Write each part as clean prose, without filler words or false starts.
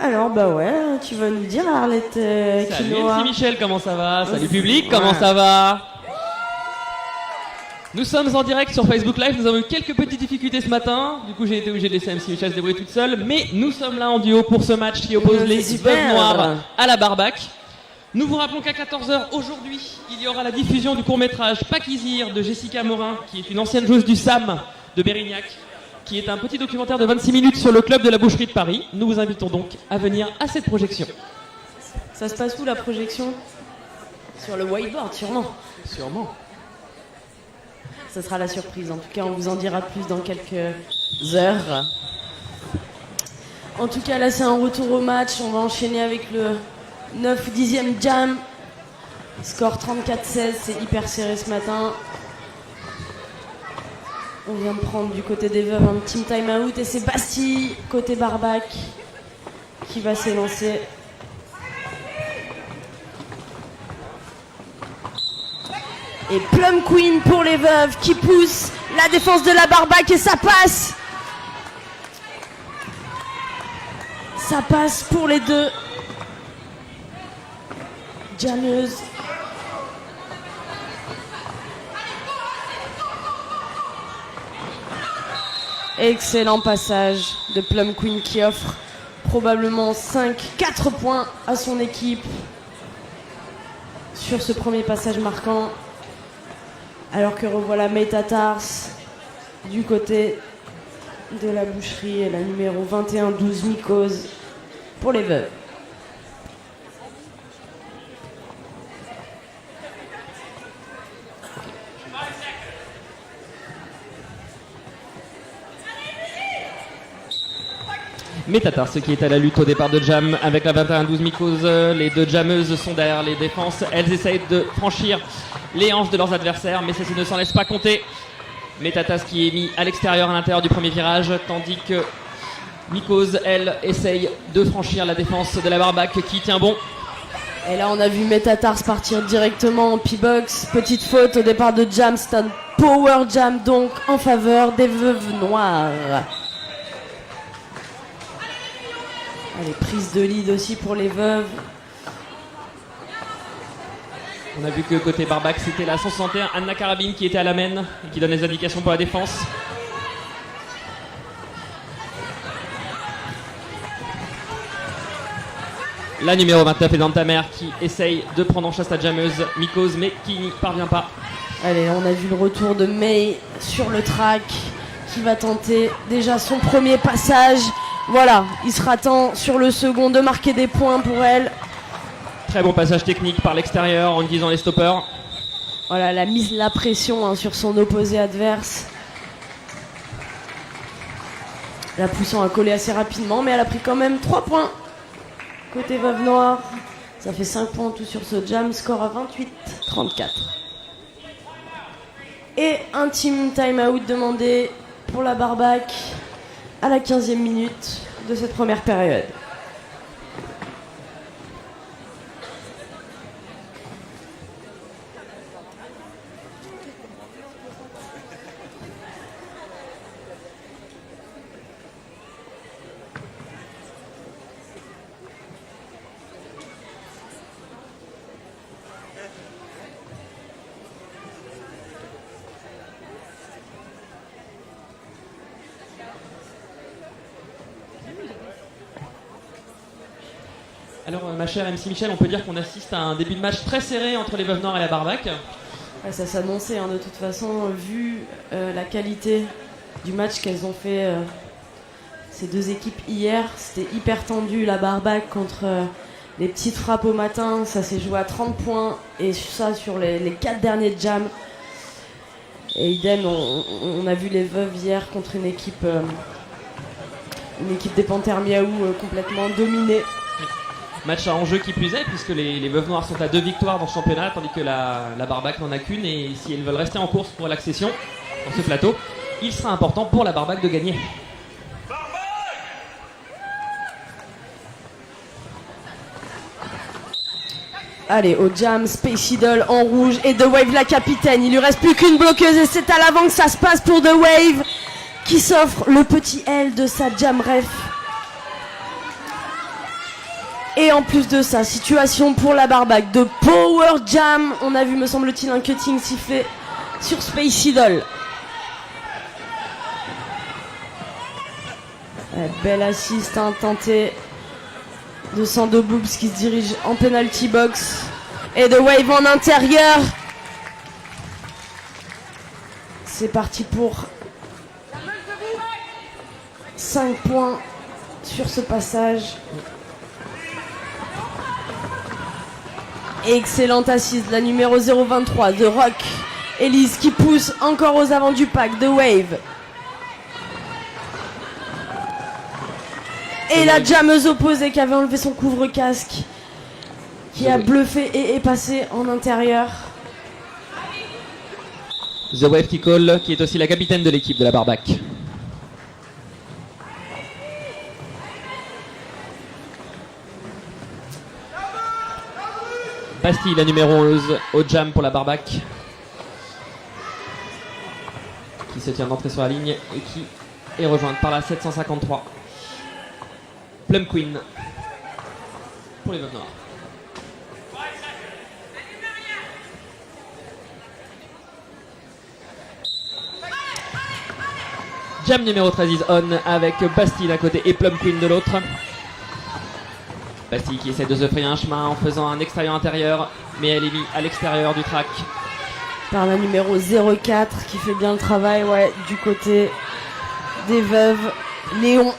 Alors, bah ouais, tu vas nous dire, Arlette Salut Quinoa. MC Michel, comment ça va? Salut public, comment ça va? Nous sommes en direct sur Facebook Live, nous avons eu quelques petites difficultés ce matin, du coup j'ai été obligé de laisser MC Michel se débrouiller toute seule, mais nous sommes là en duo pour ce match qui oppose les Veuves Noires à la Barbac. Nous vous rappelons qu'à 14h aujourd'hui, il y aura la diffusion du court-métrage Pakizir de Jessica Morin, qui est une ancienne joueuse du SAM de Bérignac, qui est un petit documentaire de 26 minutes sur le club de la boucherie de Paris. Nous vous invitons donc à venir à cette projection. Ça se passe où la projection? Sur le whiteboard, sûrement. Sûrement. Ça sera la surprise. En tout cas, on vous en dira plus dans quelques heures. En tout cas, là, c'est un retour au match. On va enchaîner avec le 9/10e jam. Score 34-16. C'est hyper serré ce matin. On vient de prendre du côté des Veuves un team time out. Et c'est Bastille, côté Barbac, qui va s'élancer. Et Plum Queen pour les Veuves qui pousse la défense de la Barbac et ça passe. Ça passe pour les deux jammeuses. Excellent passage de Plum Queen qui offre probablement 4 points à son équipe sur ce premier passage marquant. Alors que revoilà May Tatars du côté de la boucherie et la numéro 21-12 Mycose pour les Veuves. May Tatars qui est à la lutte au départ de jam avec la 21-12 Mycose. Les deux jammeuses sont derrière les défenses. Elles essayent de franchir les hanches de leurs adversaires, mais ceci ne s'en laisse pas compter. May Tatars qui est mis à l'extérieur, à l'intérieur du premier virage, tandis que Mycose, elle, essaye de franchir la défense de la Barbac qui tient bon. Et là, on a vu May Tatars partir directement en P-box. Petite faute au départ de jam. C'est un power jam donc en faveur des Veuves Noires. Allez, prise de lead aussi pour les Veuves. On a vu que côté Barbac, c'était la 161 Anna Carabine qui était à la main et qui donne les indications pour la défense. La numéro 29 est dans ta mère qui essaye de prendre en chasse la jammeuse Mycose mais qui n'y parvient pas. Allez, on a vu le retour de May sur le track qui va tenter déjà son premier passage. Voilà, il sera temps sur le second de marquer des points pour elle. Très bon passage technique par l'extérieur en utilisant les stoppers. Voilà, elle a mis la pression sur son opposé adverse. La poussant à coller assez rapidement, mais elle a pris quand même 3 points. Côté Veuve Noire, ça fait 5 points en tout sur ce jam, score à 28-34. Et un team time-out demandé pour la Barbac à la 15e minute de cette première période. Alors ma chère MC Michel, on peut dire qu'on assiste à un début de match très serré entre les Veuves Noires et la Barbac. Ouais, ça s'annonçait de toute façon, vu la qualité du match qu'elles ont fait ces deux équipes hier. C'était hyper tendu, la Barbac contre les petites frappes au matin. Ça s'est joué à 30 points et ça sur les 4 derniers jams. Et idem, on a vu les Veuves hier contre une équipe des Panthères Miaou complètement dominée. Match à enjeu qui plus est, puisque les Veuves Noires sont à 2 victoires dans ce championnat, tandis que la Barbac n'en a qu'une. Et si elles veulent rester en course pour l'accession dans ce plateau, il sera important pour la Barbac de gagner. Allez, au jam, Space Idol en rouge et The Wave la capitaine. Il lui reste plus qu'une bloqueuse et c'est à l'avant que ça se passe pour The Wave qui s'offre le petit L de sa jam ref. Et en plus de ça, situation pour la barbaque de Power Jam. On a vu, me semble-t-il, un cutting sifflé sur Space Idol. Belle assist tentée de Sando Boobs qui se dirige en penalty box. Et de Wave en intérieur. C'est parti pour 5 points sur ce passage. Excellente assise, la numéro 023 de Rock. Elise qui pousse encore aux avant du pack de Wave. Et la jammeuse opposée qui avait enlevé son couvre-casque, qui a bluffé et est passée en intérieur. The Wave qui colle, qui est aussi la capitaine de l'équipe de la barbaque. Bastille, la numéro 11 au jam pour la barbaque, qui se tient d'entrée sur la ligne et qui est rejointe par la 753 Plum Queen pour les Veuves Noires. Jam numéro 13 is on avec Bastille d'un côté et Plum Queen de l'autre. Bastille qui essaie de se frayer un chemin en faisant un extérieur-intérieur, mais elle est mise à l'extérieur du track. Par la numéro 04 qui fait bien le travail, ouais, du côté des Veuves. Léon.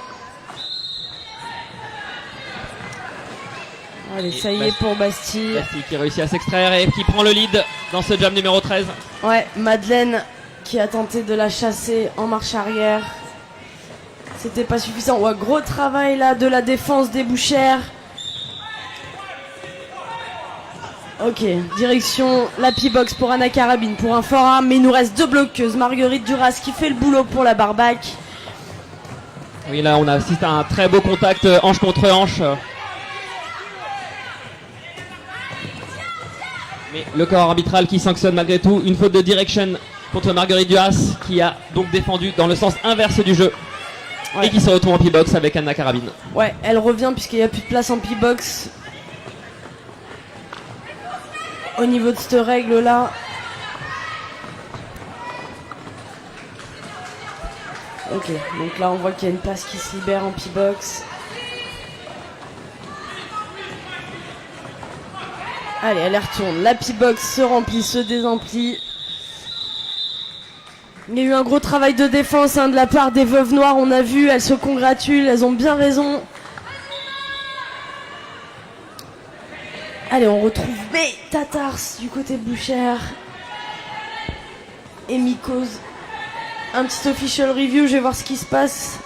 Allez, ça y est pour Bastille. Bastille qui réussit à s'extraire et qui prend le lead dans ce jam numéro 13. Ouais, Madeleine qui a tenté de la chasser en marche arrière. C'était pas suffisant. Ouais, gros travail là de la défense des Bouchères. Ok, direction la P-Box pour Anna Carabine pour un forearm, mais il nous reste 2 bloqueuses. Marguerite Duras qui fait le boulot pour la barbaque. Oui, là on assiste à un très beau contact hanche contre hanche. Mais le corps arbitral qui sanctionne malgré tout une faute de direction contre Marguerite Duras, qui a donc défendu dans le sens inverse du jeu. Ouais. Et qui se retrouve en P-Box avec Anna Carabine. Ouais, elle revient puisqu'il n'y a plus de place en P-Box. Au niveau de cette règle là. Ok, donc là on voit qu'il y a une place qui se libère en P-Box. Allez, elle retourne. La P-Box se remplit, se désemplit. Il y a eu un gros travail de défense de la part des Veuves Noires. On a vu, elles se congratulent, elles ont bien raison. Allez, on retrouve Tatars du côté de Bouchères. Et Mikos. Un petit official review, je vais voir ce qui se passe.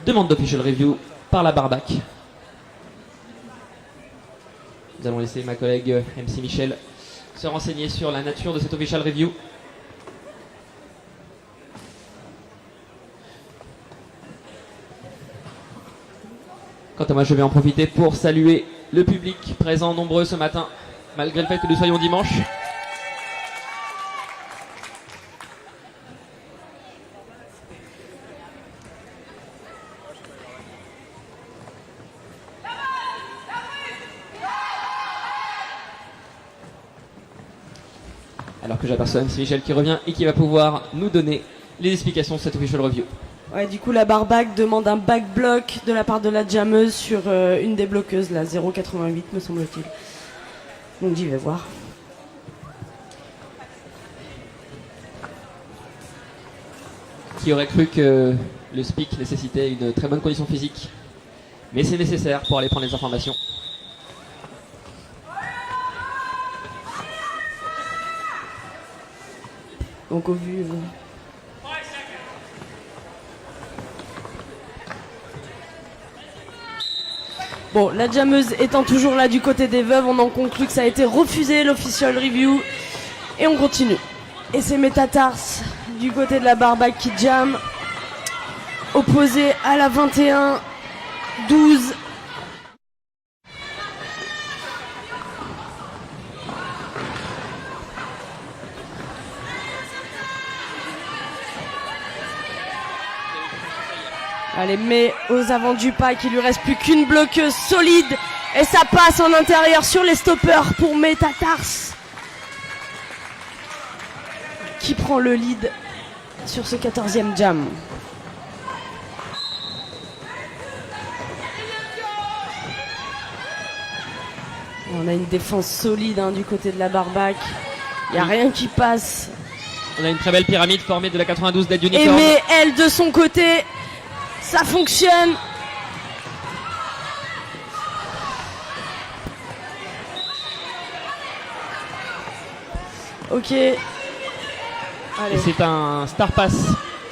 Demande d'official review par la barbaque. Nous allons laisser ma collègue MC Michel se renseigner sur la nature de cette official review. Quant à moi, je vais en profiter pour saluer le public présent nombreux ce matin, malgré le fait que nous soyons dimanche. Alors que j'aperçois MC Michel qui revient et qui va pouvoir nous donner les explications de cette official review. Ouais, du coup, la barbaque demande un back block de la part de la jammeuse sur une des bloqueuses, la 0,88 me semble-t-il. Donc j'y vais voir. Qui aurait cru que le speak nécessitait une très bonne condition physique. Mais c'est nécessaire pour aller prendre les informations. Donc au vu... Bon, la jammeuse étant toujours là du côté des Veuves, on en conclut que ça a été refusé, l'official review. Et on continue. Et c'est Métatars du côté de la barbaque qui jam. Opposé à la 21-12. Allez, mais aux avant du pack, il lui reste plus qu'une bloqueuse solide. Et ça passe en intérieur sur les stoppers pour Metatars. Qui prend le lead sur ce 14e jam. On a une défense solide du côté de la Barbac. Il n'y a rien qui passe. On a une très belle pyramide formée de la 92 Dead Et Unicorn. mais elle de son côté, ça fonctionne. Ok. Allez. Et c'est un Star Pass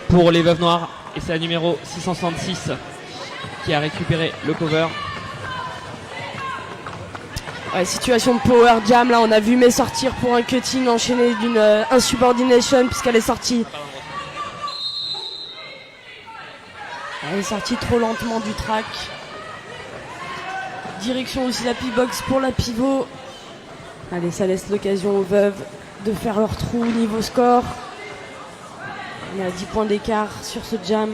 pour les Veuves Noires. Et c'est la numéro 666 qui a récupéré le cover. Ouais, situation de power jam, là on a vu May sortir pour un cutting enchaîné d'une insubordination puisqu'elle est sortie. Elle est sortie trop lentement du track. Direction aussi la P-box pour la pivot. Allez, ça laisse l'occasion aux Veuves de faire leur trou niveau score. On est à 10 points d'écart sur ce jam.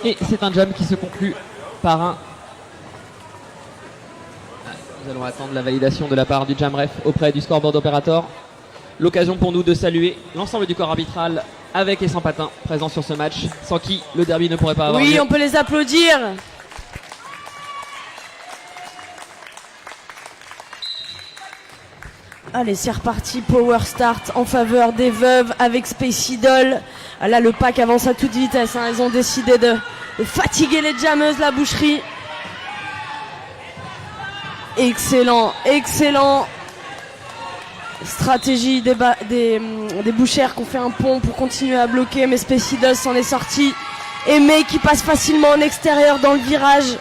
Et c'est un jam qui se conclut par un... Nous allons attendre la validation de la part du jam ref auprès du scoreboard operator. L'occasion pour nous de saluer l'ensemble du corps arbitral avec et sans patins présents sur ce match, sans qui le derby ne pourrait pas avoir lieu. Oui, on peut les applaudir. Allez, c'est reparti, power start en faveur des Veuves avec Space Idol. Là, le pack avance à toute vitesse. Ils ont décidé de fatiguer les jammeuses, la boucherie. Excellent, excellent. Stratégie des bouchères qui ont fait un pont pour continuer à bloquer, mais Space Idol s'en est sorti. Et May qui passe facilement en extérieur dans le virage.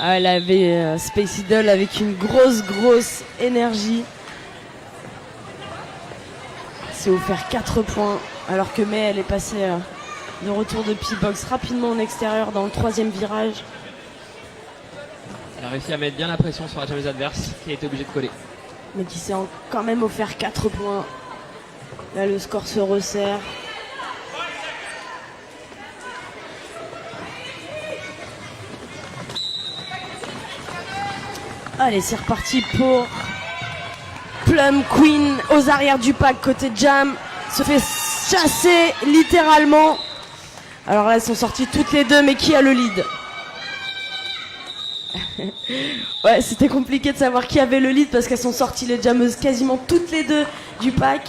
Elle avait Space Idol avec une grosse énergie. C'est offert 4 points alors que May elle est passée de retour de P-box rapidement en extérieur dans le 3e virage. Elle a réussi à mettre bien la pression sur la jammeuse adverse qui a été obligée de coller. Mais qui s'est quand même offert 4 points. Là le score se resserre. Allez, c'est reparti pour Plum Queen aux arrières du pack côté jam. Se fait chasser littéralement. Alors là, elles sont sorties toutes les deux, mais qui a le lead? Ouais, c'était compliqué de savoir qui avait le lead parce qu'elles sont sorties les jammeuses quasiment toutes les deux du pack.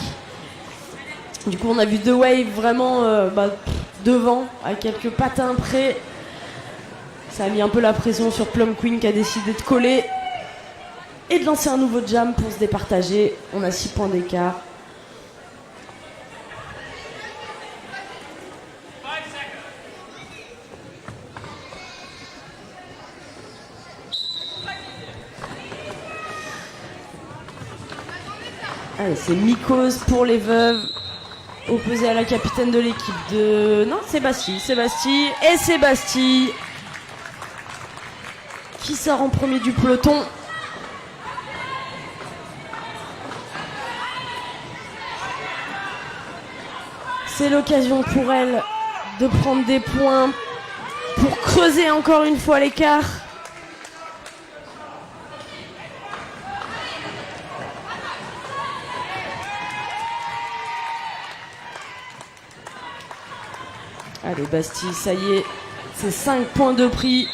Du coup, on a vu deux waves vraiment devant, à quelques patins près. Ça a mis un peu la pression sur Plum Queen qui a décidé de coller et de lancer un nouveau jam pour se départager. On a 6 points d'écart. Allez, c'est Mycose pour les Veuves, opposé à la capitaine de l'équipe de... Non, c'est Bastille. Et c'est Bastille qui sort en premier du peloton. C'est l'occasion pour elle de prendre des points pour creuser encore une fois l'écart. Allez Bastille, ça y est, c'est 5 points de prix.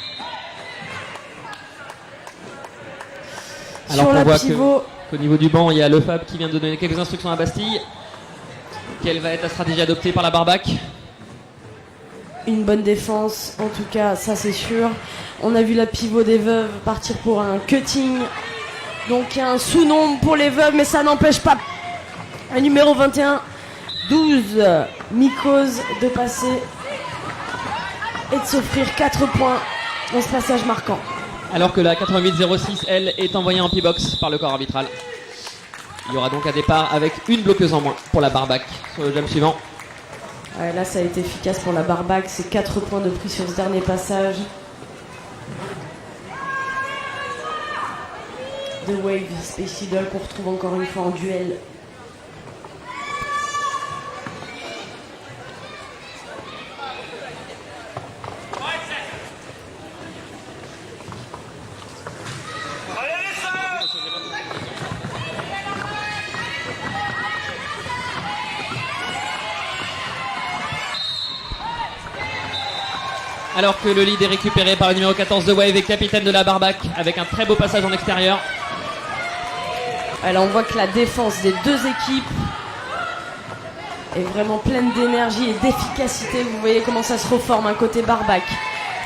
Alors sur la voit pivot. qu'au niveau du banc, il y a le Fab qui vient de donner quelques instructions à Bastille. Quelle va être la stratégie adoptée par la Barbac? Une bonne défense, en tout cas, ça c'est sûr. On a vu la pivot des Veuves partir pour un cutting. Donc il y a un sous-nombre pour les Veuves, mais ça n'empêche pas Un numéro 21, 12, Mikos, de passer et de s'offrir 4 points dans ce passage marquant. Alors que la 88-06, elle, est envoyée en P-box par le corps arbitral. Il y aura donc un départ avec une bloqueuse en moins pour la Barbac sur le jump suivant. Ouais, là, ça a été efficace pour la Barbac. C'est 4 points de prix sur ce dernier passage. The Wave, Space Idol qu'on retrouve encore une fois en duel. Alors que le lead est récupéré par le numéro 14 de Wave et capitaine de la Barbac avec un très beau passage en extérieur. Alors on voit que la défense des deux équipes est vraiment pleine d'énergie et d'efficacité. Vous voyez comment ça se reforme un côté Barbac.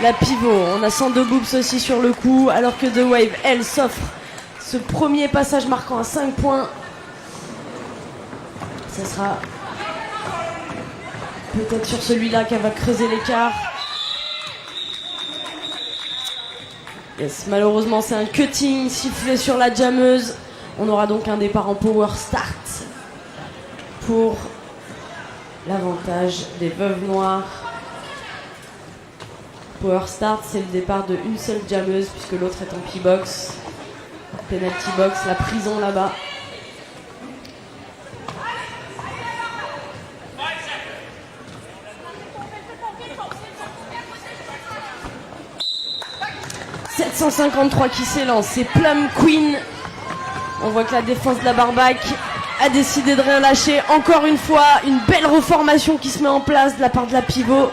La pivot, on a Sando Boobs aussi sur le coup, alors que The Wave, elle, s'offre ce premier passage marquant à 5 points. Ça sera peut-être sur celui-là qu'elle va creuser l'écart. Yes, malheureusement c'est un cutting sifflé sur la jammeuse. On aura donc un départ en power start pour l'avantage des Veuves Noires. Power start, c'est le départ de une seule jammeuse puisque l'autre est en P-box. Penalty box, la prison là-bas. « 753 qui s'élance, c'est Plum Queen. On voit que la défense de la Barbac a décidé de rien lâcher. Encore une fois, une belle reformation qui se met en place de la part de la pivot.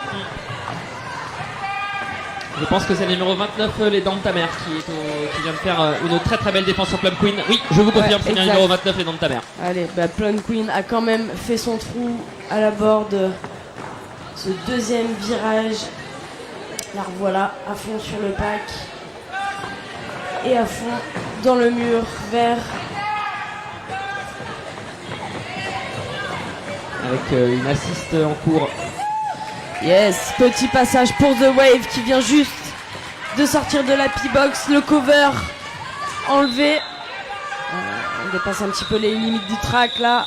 Je pense que c'est le numéro 29, les dents de ta mère, qui vient de faire une très très belle défense sur Plum Queen. Oui, je vous confirme, c'est bien le numéro 29, les dents de ta mère. Allez, Plum Queen a quand même fait son trou à la bord de ce deuxième virage. La revoilà à fond sur le pack. Et à fond dans le mur vert. Avec une assist en cours. Yes, petit passage pour The Wave qui vient juste de sortir de la P-box. Le cover enlevé. On dépasse un petit peu les limites du track là.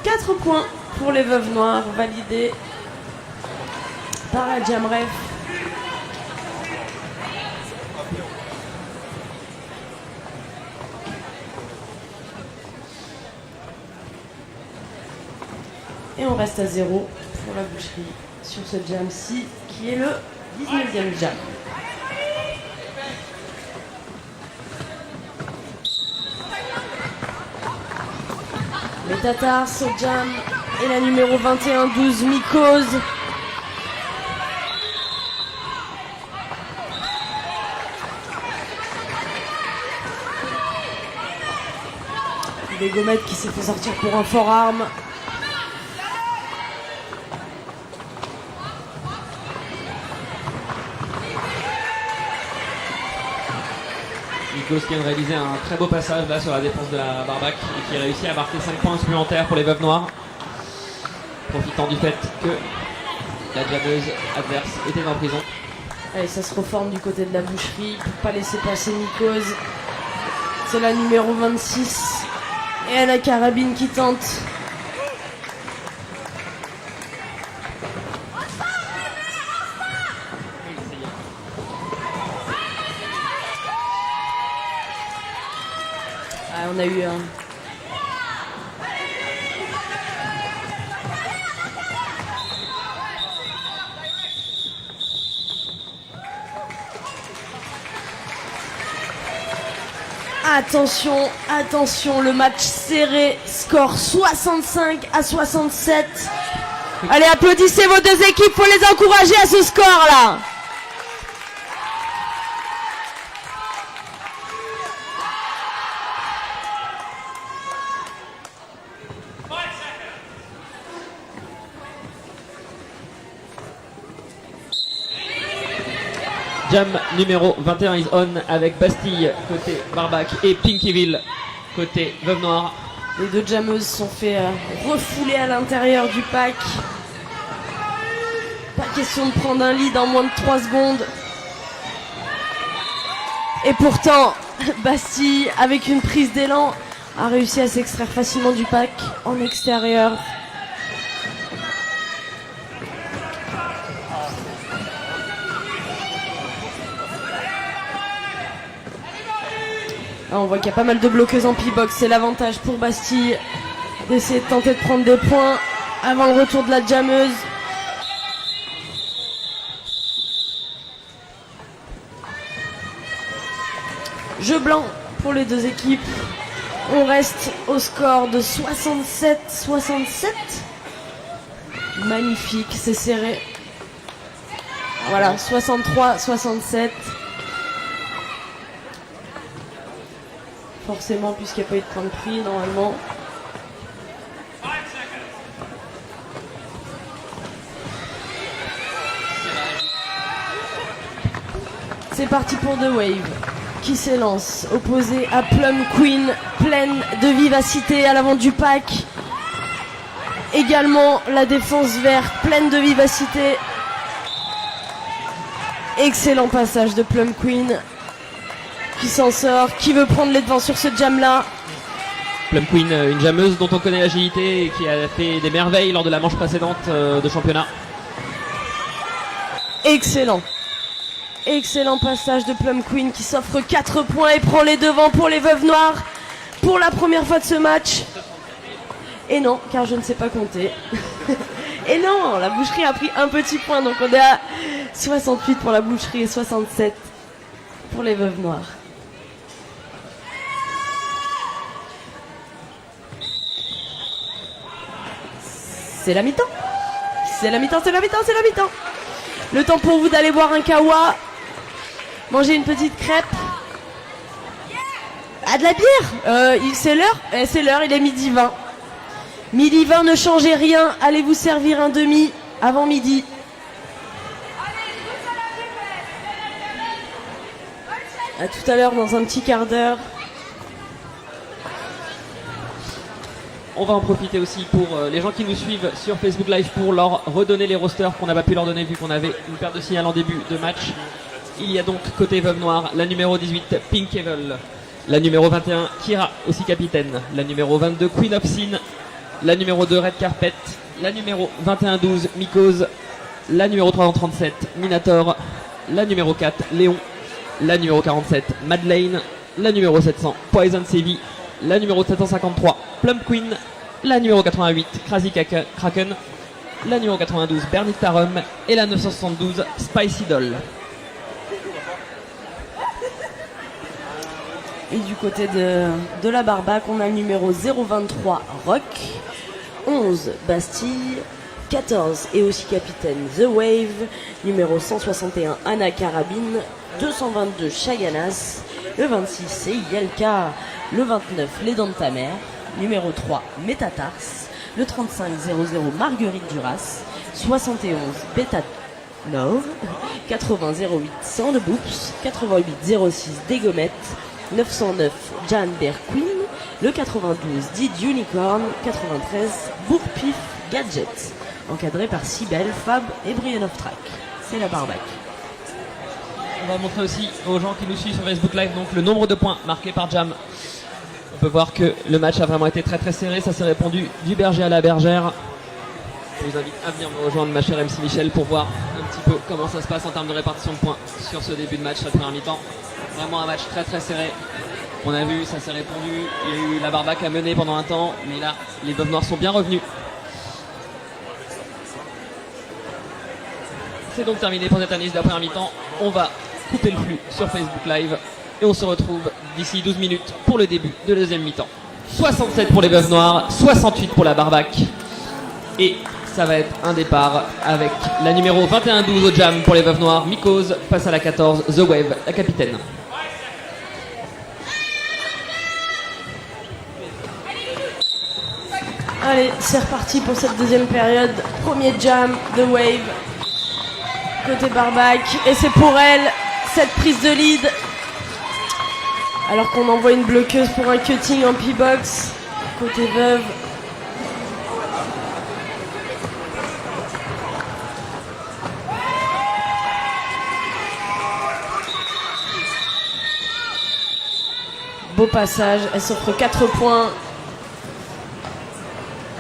4 points pour les Veuves Noires validés par la Jamref. Et on reste à 0 pour la boucherie sur ce jam-ci qui est le 19e jam. Les Tatars au jam et la numéro 21, 12 Mikos. Des gommettes qui s'est fait sortir pour un forearm. Nikos qui vient de réaliser un très beau passage là sur la défense de la Barbac et qui réussit à marquer 5 points supplémentaires pour les Veuves Noires, profitant du fait que la jammeuse adverse était en prison. Allez, ça se reforme du côté de la boucherie pour pas laisser passer Nikos. C'est la numéro 26 et elle a Carabine qui tente. On a eu un... Attention, attention, le match serré, score 65-67. Allez, applaudissez vos deux équipes, faut les encourager à ce score là. Jam numéro 21 is on avec Bastille côté Barbac et Pinkyville côté Veuve Noire. Les deux jammeuses sont fait refouler à l'intérieur du pack. Pas question de prendre un lead en moins de 3 secondes. Et pourtant, Bastille, avec une prise d'élan, a réussi à s'extraire facilement du pack en extérieur. Là, on voit qu'il y a pas mal de bloqueuses en P-box. C'est l'avantage pour Bastille d'essayer de tenter de prendre des points avant le retour de la jammeuse. Jeu blanc pour les deux équipes. On reste au score de 67-67. Magnifique, c'est serré. Voilà, 63-67. Forcément, puisqu'il n'y a pas eu de point de prix, normalement. C'est parti pour The Wave, qui s'élance, opposé à Plum Queen, pleine de vivacité à l'avant du pack. Également la défense verte, pleine de vivacité. Excellent passage de Plum Queen, qui s'en sort, qui veut prendre les devants sur ce jam là. Plum Queen, une jammeuse dont on connaît l'agilité et qui a fait des merveilles lors de la manche précédente de championnat. Excellent. Excellent passage de Plum Queen qui s'offre 4 points et prend les devants pour les Veuves Noires pour la première fois de ce match. Et non, car je ne sais pas compter. Et non, la boucherie a pris un petit point, donc on est à 68 pour la boucherie et 67 pour les Veuves Noires. C'est la mi-temps. C'est la mi-temps, c'est la mi-temps, c'est la mi-temps. Le temps pour vous d'aller boire un kawa, manger une petite crêpe. Ah, de la bière. C'est l'heure. C'est l'heure, il est midi 20. Midi 20, ne changez rien. Allez vous servir un demi avant midi. À tout à l'heure, dans un petit quart d'heure. On va en profiter aussi pour les gens qui nous suivent sur Facebook Live pour leur redonner les rosters qu'on n'a pas pu leur donner vu qu'on avait une perte de signal en début de match. Il y a donc côté Veuve Noire la numéro 18 Pink Evil, la numéro 21 Kira, aussi capitaine, la numéro 22 Queen of Sin, la numéro 2 Red Carpet, la numéro 21-12 Mycose, la numéro 337 Minator, la numéro 4 Léon, la numéro 47 Madeleine, la numéro 700 Poison Sevi, la numéro 753 Plum Queen, la numéro 88 Crazy Kraken, la numéro 92 Bernie Tarum et la 972 Spicy Doll. Et du côté de la Barbac, on a le numéro 023 Rock, 11 Bastille, 14 et aussi capitaine The Wave, numéro 161 Anna Carabine, 222 Chaganas, le 26 c'est Yelka, le 29 Les Dents de ta mère, numéro 3 Métatars, le 35-00 Marguerite Duras, 71 Beta Love, 80-08 Sand Boops, 88-06 Dégomette, 909 Jan Bear Queen, le 92 Did Unicorn, 93 Bourpif Gadget, encadré par Cybelle, Fab et Brian of Track. C'est la Barbac. On va montrer aussi aux gens qui nous suivent sur Facebook Live donc le nombre de points marqués par Jam. On peut voir que le match a vraiment été très très serré, ça s'est répondu du berger à la bergère. Je vous invite à venir me rejoindre ma chère MC Michel pour voir un petit peu comment ça se passe en termes de répartition de points sur ce début de match, cette première mi-temps. Vraiment un match très très serré. On a vu, ça s'est répondu, il y a eu la Barbac à mener pendant un temps, mais là les Veuves Noires sont bien revenus. C'est donc terminé pour cette analyse de la première mi-temps. On va couper le flux sur Facebook Live et on se retrouve d'ici 12 minutes pour le début de la deuxième mi-temps. 67 pour les Veuves Noires, 68 pour la Barbac. Et ça va être un départ avec la numéro 21-12 au Jam pour les Veuves Noires, Mycose, face à la 14, The Wave, la capitaine. Allez, c'est reparti pour cette deuxième période. Premier Jam, The Wave, côté Barbac. Et c'est pour elle, 7 prises de lead. Alors qu'on envoie une bloqueuse pour un cutting en P-box. Côté veuve. Beau passage, elle s'offre 4 points.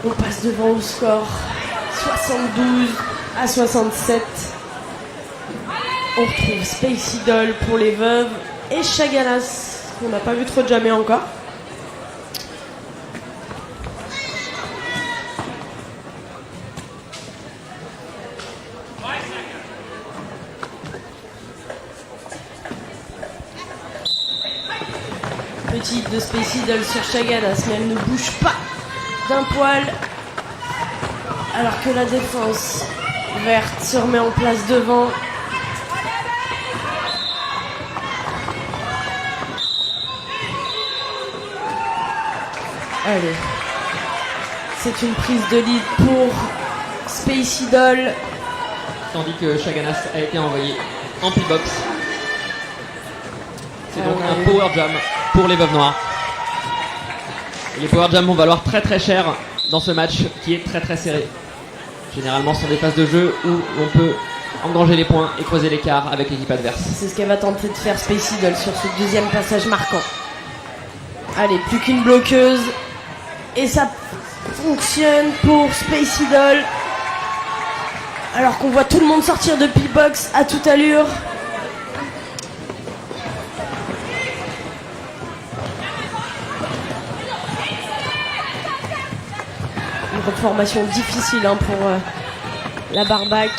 On passe devant au score 72-67. On retrouve Space Idol pour les veuves et Chaganas, qu'on n'a pas vu trop jamais encore. Petite de Space Idol sur Chaganas, mais elle ne bouge pas d'un poil, alors que la défense verte se remet en place devant. Allez, c'est une prise de lead pour Space Idol. Tandis que Chaganas a été envoyé en P-box. C'est donc un power jam pour les veuves noires. Et les power jams vont valoir très très cher dans ce match qui est très très serré. Généralement, ce sont des phases de jeu où on peut engranger les points et creuser l'écart avec l'équipe adverse. C'est ce qu'elle va tenter de faire Space Idol sur ce deuxième passage marquant. Allez, plus qu'une bloqueuse. Et ça fonctionne pour Space Idol. Alors qu'on voit tout le monde sortir de P-box à toute allure. Une reformation difficile pour la barbaque.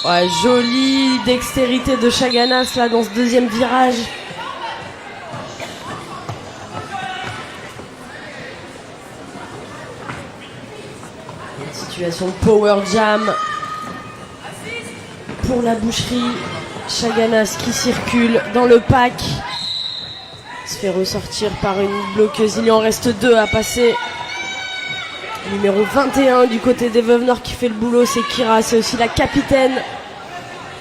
Ouais, jolie dextérité de Chaganas là dans ce deuxième virage. Une situation de power jam pour la boucherie. Chaganas qui circule dans le pack. Se fait ressortir par une bloqueuse. Il y en reste 2 à passer. Numéro 21 du côté des veuves nord qui fait le boulot, c'est Kira. C'est aussi la capitaine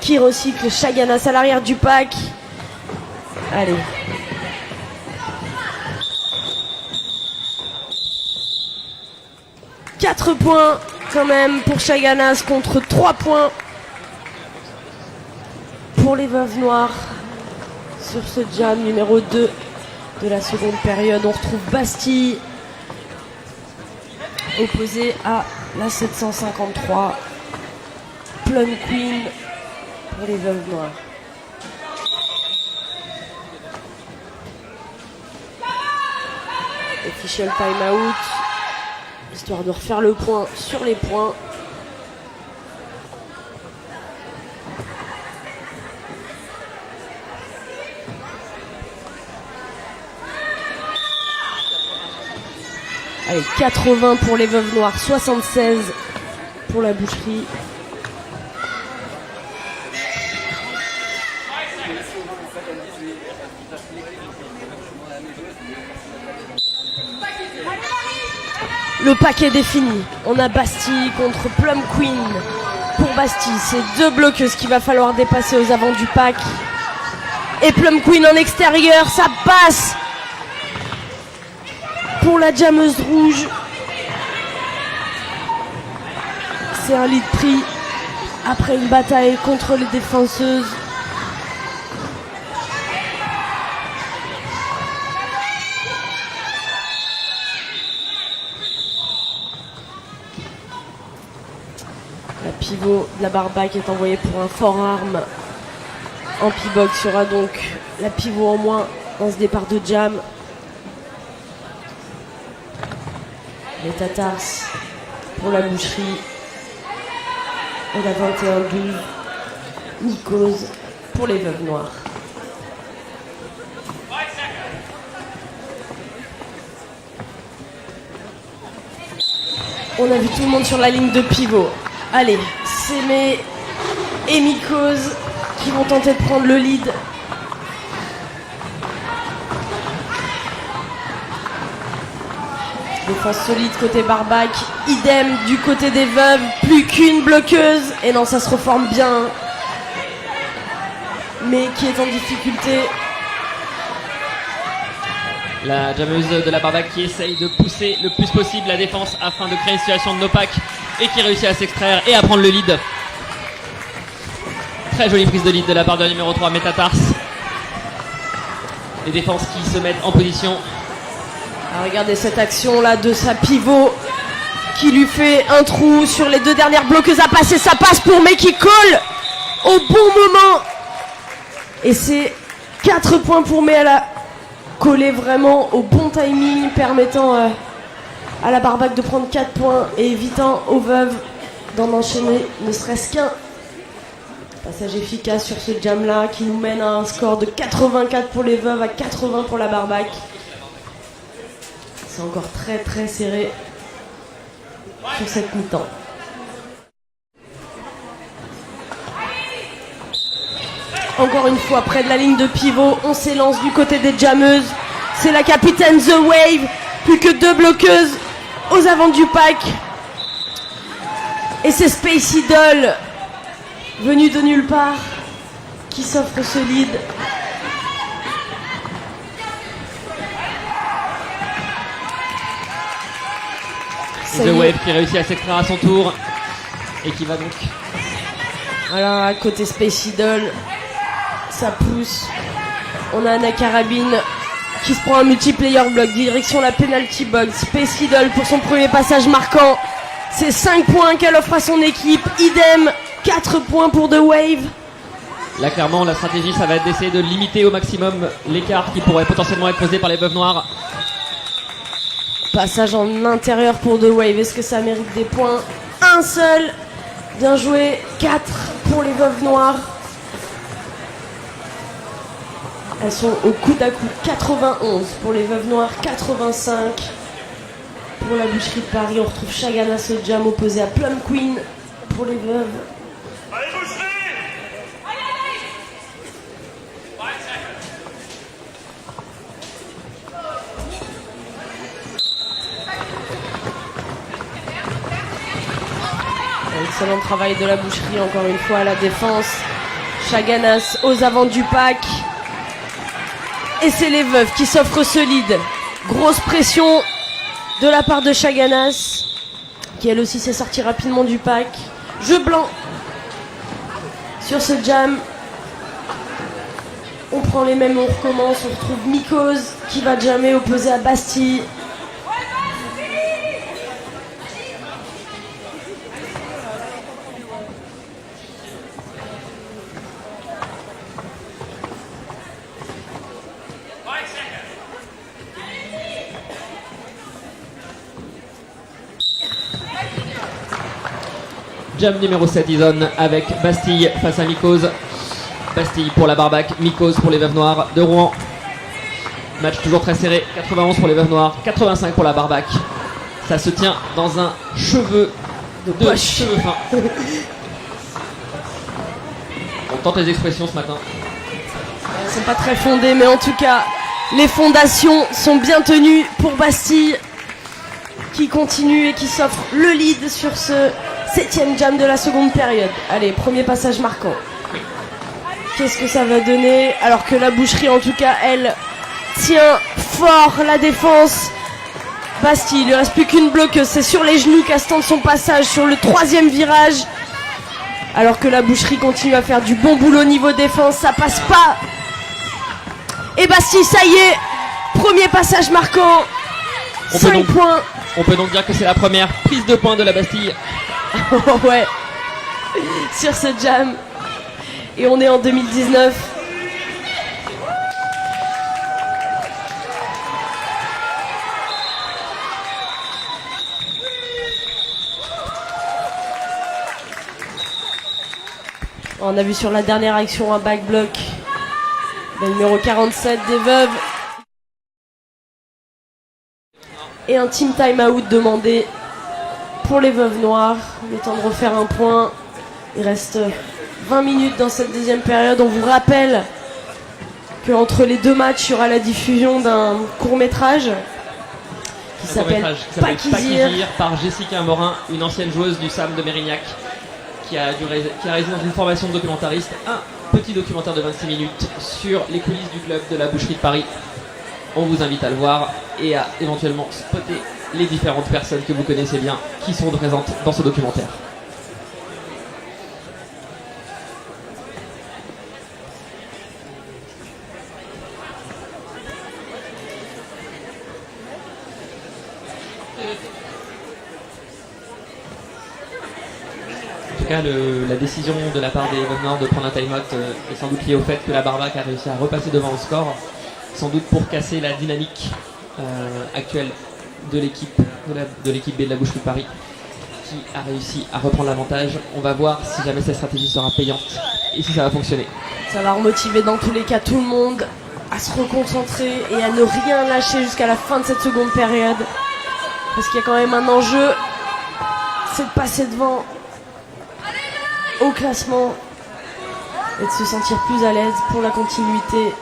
qui recycle Chaganas à l'arrière du pack. Allez. « 4 points quand même pour Chaganas contre 3 points pour les veuves noires sur ce jam numéro 2 de la seconde période. On retrouve Bastille opposé à la 753 Plum Queen pour les veuves noires. Official timeout, histoire de refaire le point sur les points. Allez, 80 pour les veuves noires, 76 pour la boucherie. Le pack est défini. On a Bastille contre Plum Queen. Pour Bastille, c'est 2 bloqueuses qu'il va falloir dépasser aux avants du pack. Et Plum Queen en extérieur, ça passe pour la jammeuse rouge. C'est un lead pris après une bataille contre les défenseuses. La pivot de la barbaque est envoyée pour un forearm en P-box. Il y aura donc la pivot en moins dans ce départ de jam. Les Tatars pour la boucherie. Et la 21-12 Nikos pour les veuves noires. On a vu tout le monde sur la ligne de pivot. Allez, Sémé et Nikos qui vont tenter de prendre le lead. Défense solide côté Barbac. Idem du côté des Veuves. Plus qu'une bloqueuse. Et non, ça se reforme bien. Mais qui est en difficulté. La jammeuse de la Barbac qui essaye de pousser le plus possible la défense afin de créer une situation de no-pack et qui réussit à s'extraire et à prendre le lead. Très jolie prise de lead de la part de numéro 3, Métatars. Les défenses qui se mettent en position. Alors regardez cette action là de sa pivot qui lui fait un trou sur les deux dernières bloqueuses à passer. Ça passe pour mais qui colle au bon moment. Et c'est 4 points pour mais. Elle a collé vraiment au bon timing, permettant à la Barbac de prendre 4 points et évitant aux Veuves d'en enchaîner ne serait-ce qu'un. Passage efficace sur ce jam là qui nous mène à un score de 84 pour les Veuves à 80 pour la Barbac. C'est encore très très serré sur cette mi-temps. Encore une fois près de la ligne de pivot, on s'élance du côté des jammeuses. C'est la capitaine The Wave, plus que 2 bloqueuses aux avant du pack. Et c'est Space Idol, venu de nulle part, qui s'offre ce lead. The Wave qui réussit à s'extraire à son tour et qui va donc... Alors à côté Space Idol, ça pousse. On a Anna Carabine qui se prend un multiplayer block, direction la penalty box. Space Idol pour son premier passage marquant. C'est 5 points qu'elle offre à son équipe. Idem, 4 points pour The Wave. Là clairement la stratégie ça va être d'essayer de limiter au maximum l'écart qui pourrait potentiellement être causé par les Veuves Noires. Passage en intérieur pour The Wave. Est-ce que ça mérite des points? Un seul. Bien joué. 4 pour les Veuves Noires. Elles sont au coude à coude. 91 pour les Veuves Noires. 85 pour la Boucherie de Paris. On retrouve Chagana ce jam opposé à Plum Queen pour les Veuves. Allez, Boucherie! Excellent travail de la Boucherie, encore une fois à la défense. Chaganas aux avant du pack. Et c'est les Veuves qui s'offrent ce lead. Grosse pression de la part de Chaganas, qui elle aussi s'est sortie rapidement du pack. Jeu blanc sur ce jam. On prend les mêmes, on recommence. On retrouve Mikos qui va jammer opposé à Bastille. Jam numéro 7 Ison avec Bastille face à Mikos. Bastille pour la Barbac, Mikos pour les Veuves Noires de Rouen. Match toujours très serré, 91 pour les Veuves Noires, 85 pour la Barbac. Ça se tient dans un cheveu de cheveux fins. On tente les expressions ce matin. Elles sont pas très fondées, mais en tout cas, les fondations sont bien tenues pour Bastille, qui continue et qui s'offre le lead sur ce 7e jam de la seconde période. Allez, premier passage marquant. Qu'est-ce que ça va donner? Alors que la Boucherie, en tout cas, elle tient fort la défense. Bastille, il lui reste plus qu'une bloqueuse. C'est sur les genoux qu'elle tente son passage sur le 3e virage. Alors que la Boucherie continue à faire du bon boulot niveau défense. Ça passe pas. Et Bastille, ça y est. Premier passage marquant. 5 points. On peut donc dire que c'est la première prise de points de la Bastille. Ouais. Sur ce jam. Et on est en 2019. On a vu sur la dernière action un back block. Le numéro 47 des Veuves. Et un team time out demandé pour les Veuves Noires. Le temps de refaire un point. Il reste 20 minutes dans cette deuxième période. On vous rappelle qu'entre les deux matchs, il y aura la diffusion d'un court-métrage qui s'appelle Pakizir par Jessica Morin, une ancienne joueuse du SAM de Mérignac qui a réalisé dans une formation de documentariste un petit documentaire de 26 minutes sur les coulisses du club de la Boucherie de Paris. On vous invite à le voir et à éventuellement spotter les différentes personnes que vous connaissez bien qui sont présentes dans ce documentaire. En tout cas, la décision de la part des Veuves Nord de prendre un time-out est sans doute liée au fait que la Barbac a réussi à repasser devant au score, sans doute pour casser la dynamique actuelle de l'équipe B de la Boucherie de Paris, qui a réussi à reprendre l'avantage. On va voir si jamais cette stratégie sera payante et si ça va fonctionner. Ça va remotiver dans tous les cas tout le monde à se reconcentrer et à ne rien lâcher jusqu'à la fin de cette seconde période. Parce qu'il y a quand même un enjeu, c'est de passer devant au classement et de se sentir plus à l'aise pour la continuité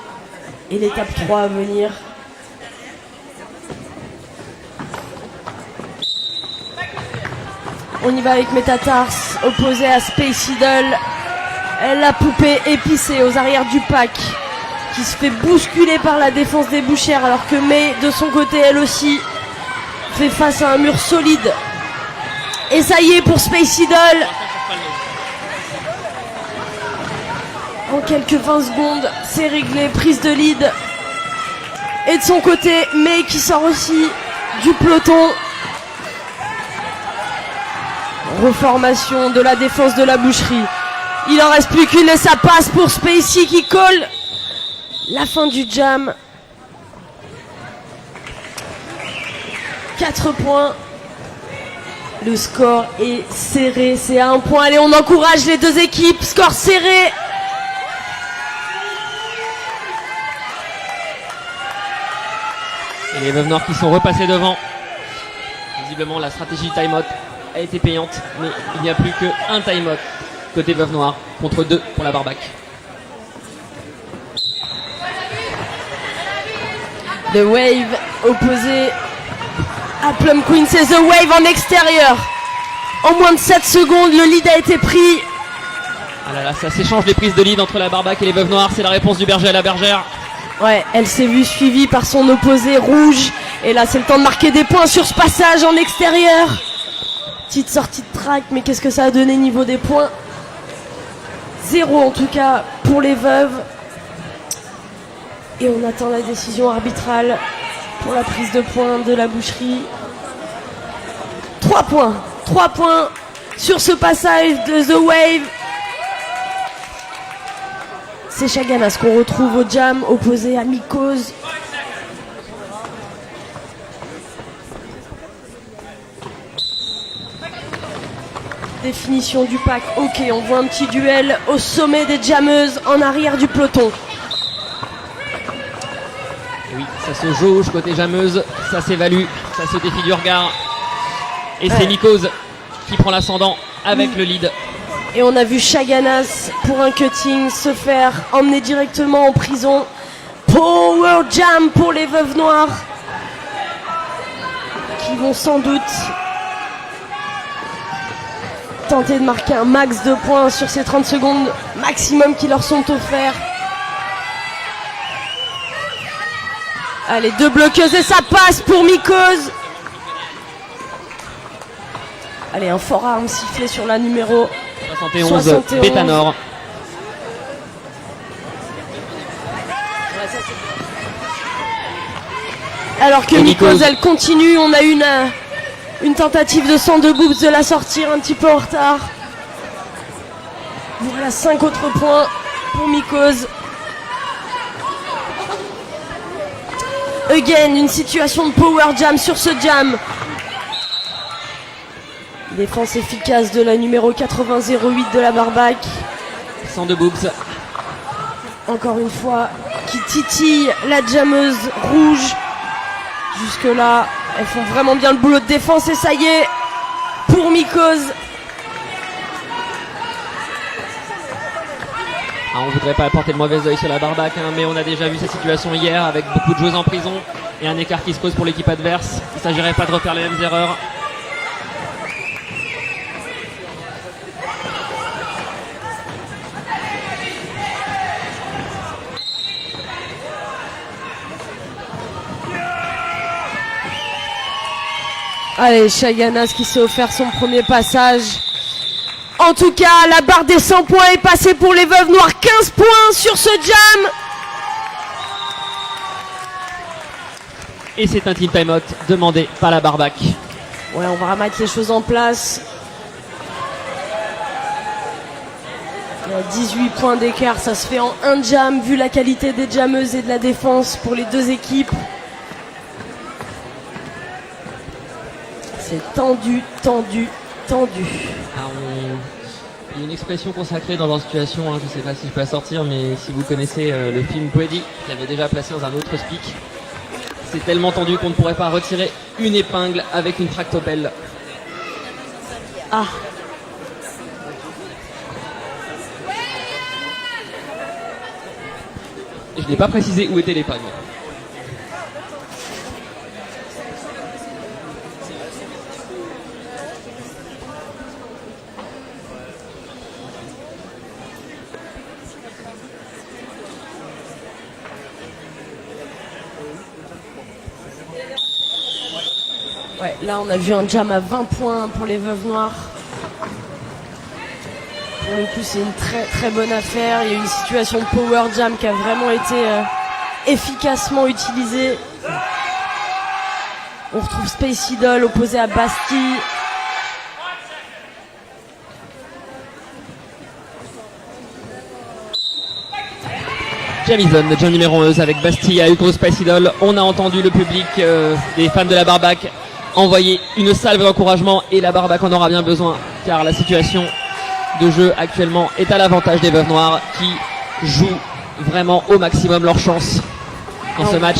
et l'étape 3 à venir. On y va avec Metatars, opposé à Space Idol, la poupée épicée aux arrières du pack, qui se fait bousculer par la défense des bouchères, alors que May, de son côté, elle aussi, fait face à un mur solide. Et ça y est pour Space Idol. En quelques 20 secondes, c'est réglé, prise de lead. Et de son côté, May qui sort aussi du peloton. Reformation de la défense de la Boucherie. Il en reste plus qu'une et ça passe pour Spacey qui colle. La fin du jam. 4 points. Le score est serré, c'est à 1 point. Allez, on encourage les deux équipes. Score serré. Et les Veuves Nord qui sont repassés devant. Visiblement, la stratégie time-out a été payante, mais il n'y a plus qu'un time-out côté Veuves Noires contre 2 pour la Barbac. The Wave opposé à Plum Queen, c'est The Wave en extérieur. En moins de 7 secondes, le lead a été pris. Ah là là, ça s'échange les prises de lead entre la Barbac et les Veuves Noires. C'est la réponse du berger à la bergère. Ouais, elle s'est vue suivie par son opposé rouge. Et là, c'est le temps de marquer des points sur ce passage en extérieur. Petite sortie de track, mais qu'est-ce que ça a donné niveau des points? 0 en tout cas pour les Veuves. Et on attend la décision arbitrale pour la prise de points de la Boucherie. 3 points. 3 points sur ce passage de The Wave. C'est Chaganas qu'on retrouve au jam, opposé à Mycose. Définition du pack, ok, on voit un petit duel au sommet des jammeuses en arrière du peloton. Et oui, ça se jauge côté jammeuse, ça s'évalue, ça se défie du regard. Et c'est Mycose qui prend l'ascendant avec le lead. Et on a vu Chaganas pour un cutting se faire emmener directement en prison. Power Jam pour les Veuves Noires qui vont sans doute tenter de marquer un max de points sur ces 30 secondes maximum qui leur sont offerts. Allez, 2 bloqueuses et ça passe pour Mycose. Allez, un fort arme sifflé sur la numéro 71. Bétanor. Alors que Mycose, elle continue, on a une tentative de 102 boobs de la sortir un petit peu en retard. Voilà 5 autres points pour Mycose. Again, une situation de power jam sur ce jam. Défense efficace de la numéro 80-08 de la Barbac. 102 boobs. Encore une fois, qui titille la jammeuse rouge. Jusque là, elles font vraiment bien le boulot de défense et ça y est, pour Mycose. Ah, on voudrait pas porter le mauvais oeil sur la Barbac, hein, mais on a déjà vu cette situation hier avec beaucoup de joueuses en prison et un écart qui se pose pour l'équipe adverse. s'agirait pas de refaire les mêmes erreurs. Allez, Chaganas qui s'est offert son premier passage. En tout cas, la barre des 100 points est passée pour les Veuves Noires. 15 points sur ce jam. Et c'est un team timeout demandé par la Barbac. Ouais, on va remettre les choses en place. Il y a 18 points d'écart, ça se fait en un jam vu la qualité des jammeuses et de la défense pour les deux équipes. C'est tendu, tendu, tendu. Alors, il y a une expression consacrée dans leur situation, je ne sais pas si je peux la sortir, mais si vous connaissez le film Brady, je l'avais déjà placé dans un autre speak. C'est tellement tendu qu'on ne pourrait pas retirer une épingle avec une tractopelle. Ah. Et je n'ai pas précisé où était l'épingle. Ouais, là on a vu un jam à 20 points pour les Veuves Noires. Pour le coup, c'est une très très bonne affaire. Il y a eu une situation power jam qui a vraiment été efficacement utilisée. On retrouve Space Idol opposé à Bastille. Jamison, jam numéro 11 avec Bastille à Hugo Space Idol. On a entendu le public des fans de la Barbac envoyer une salve d'encouragement et la Barbac en aura bien besoin car la situation de jeu actuellement est à l'avantage des Veuves Noires qui jouent vraiment au maximum leur chance dans ce match.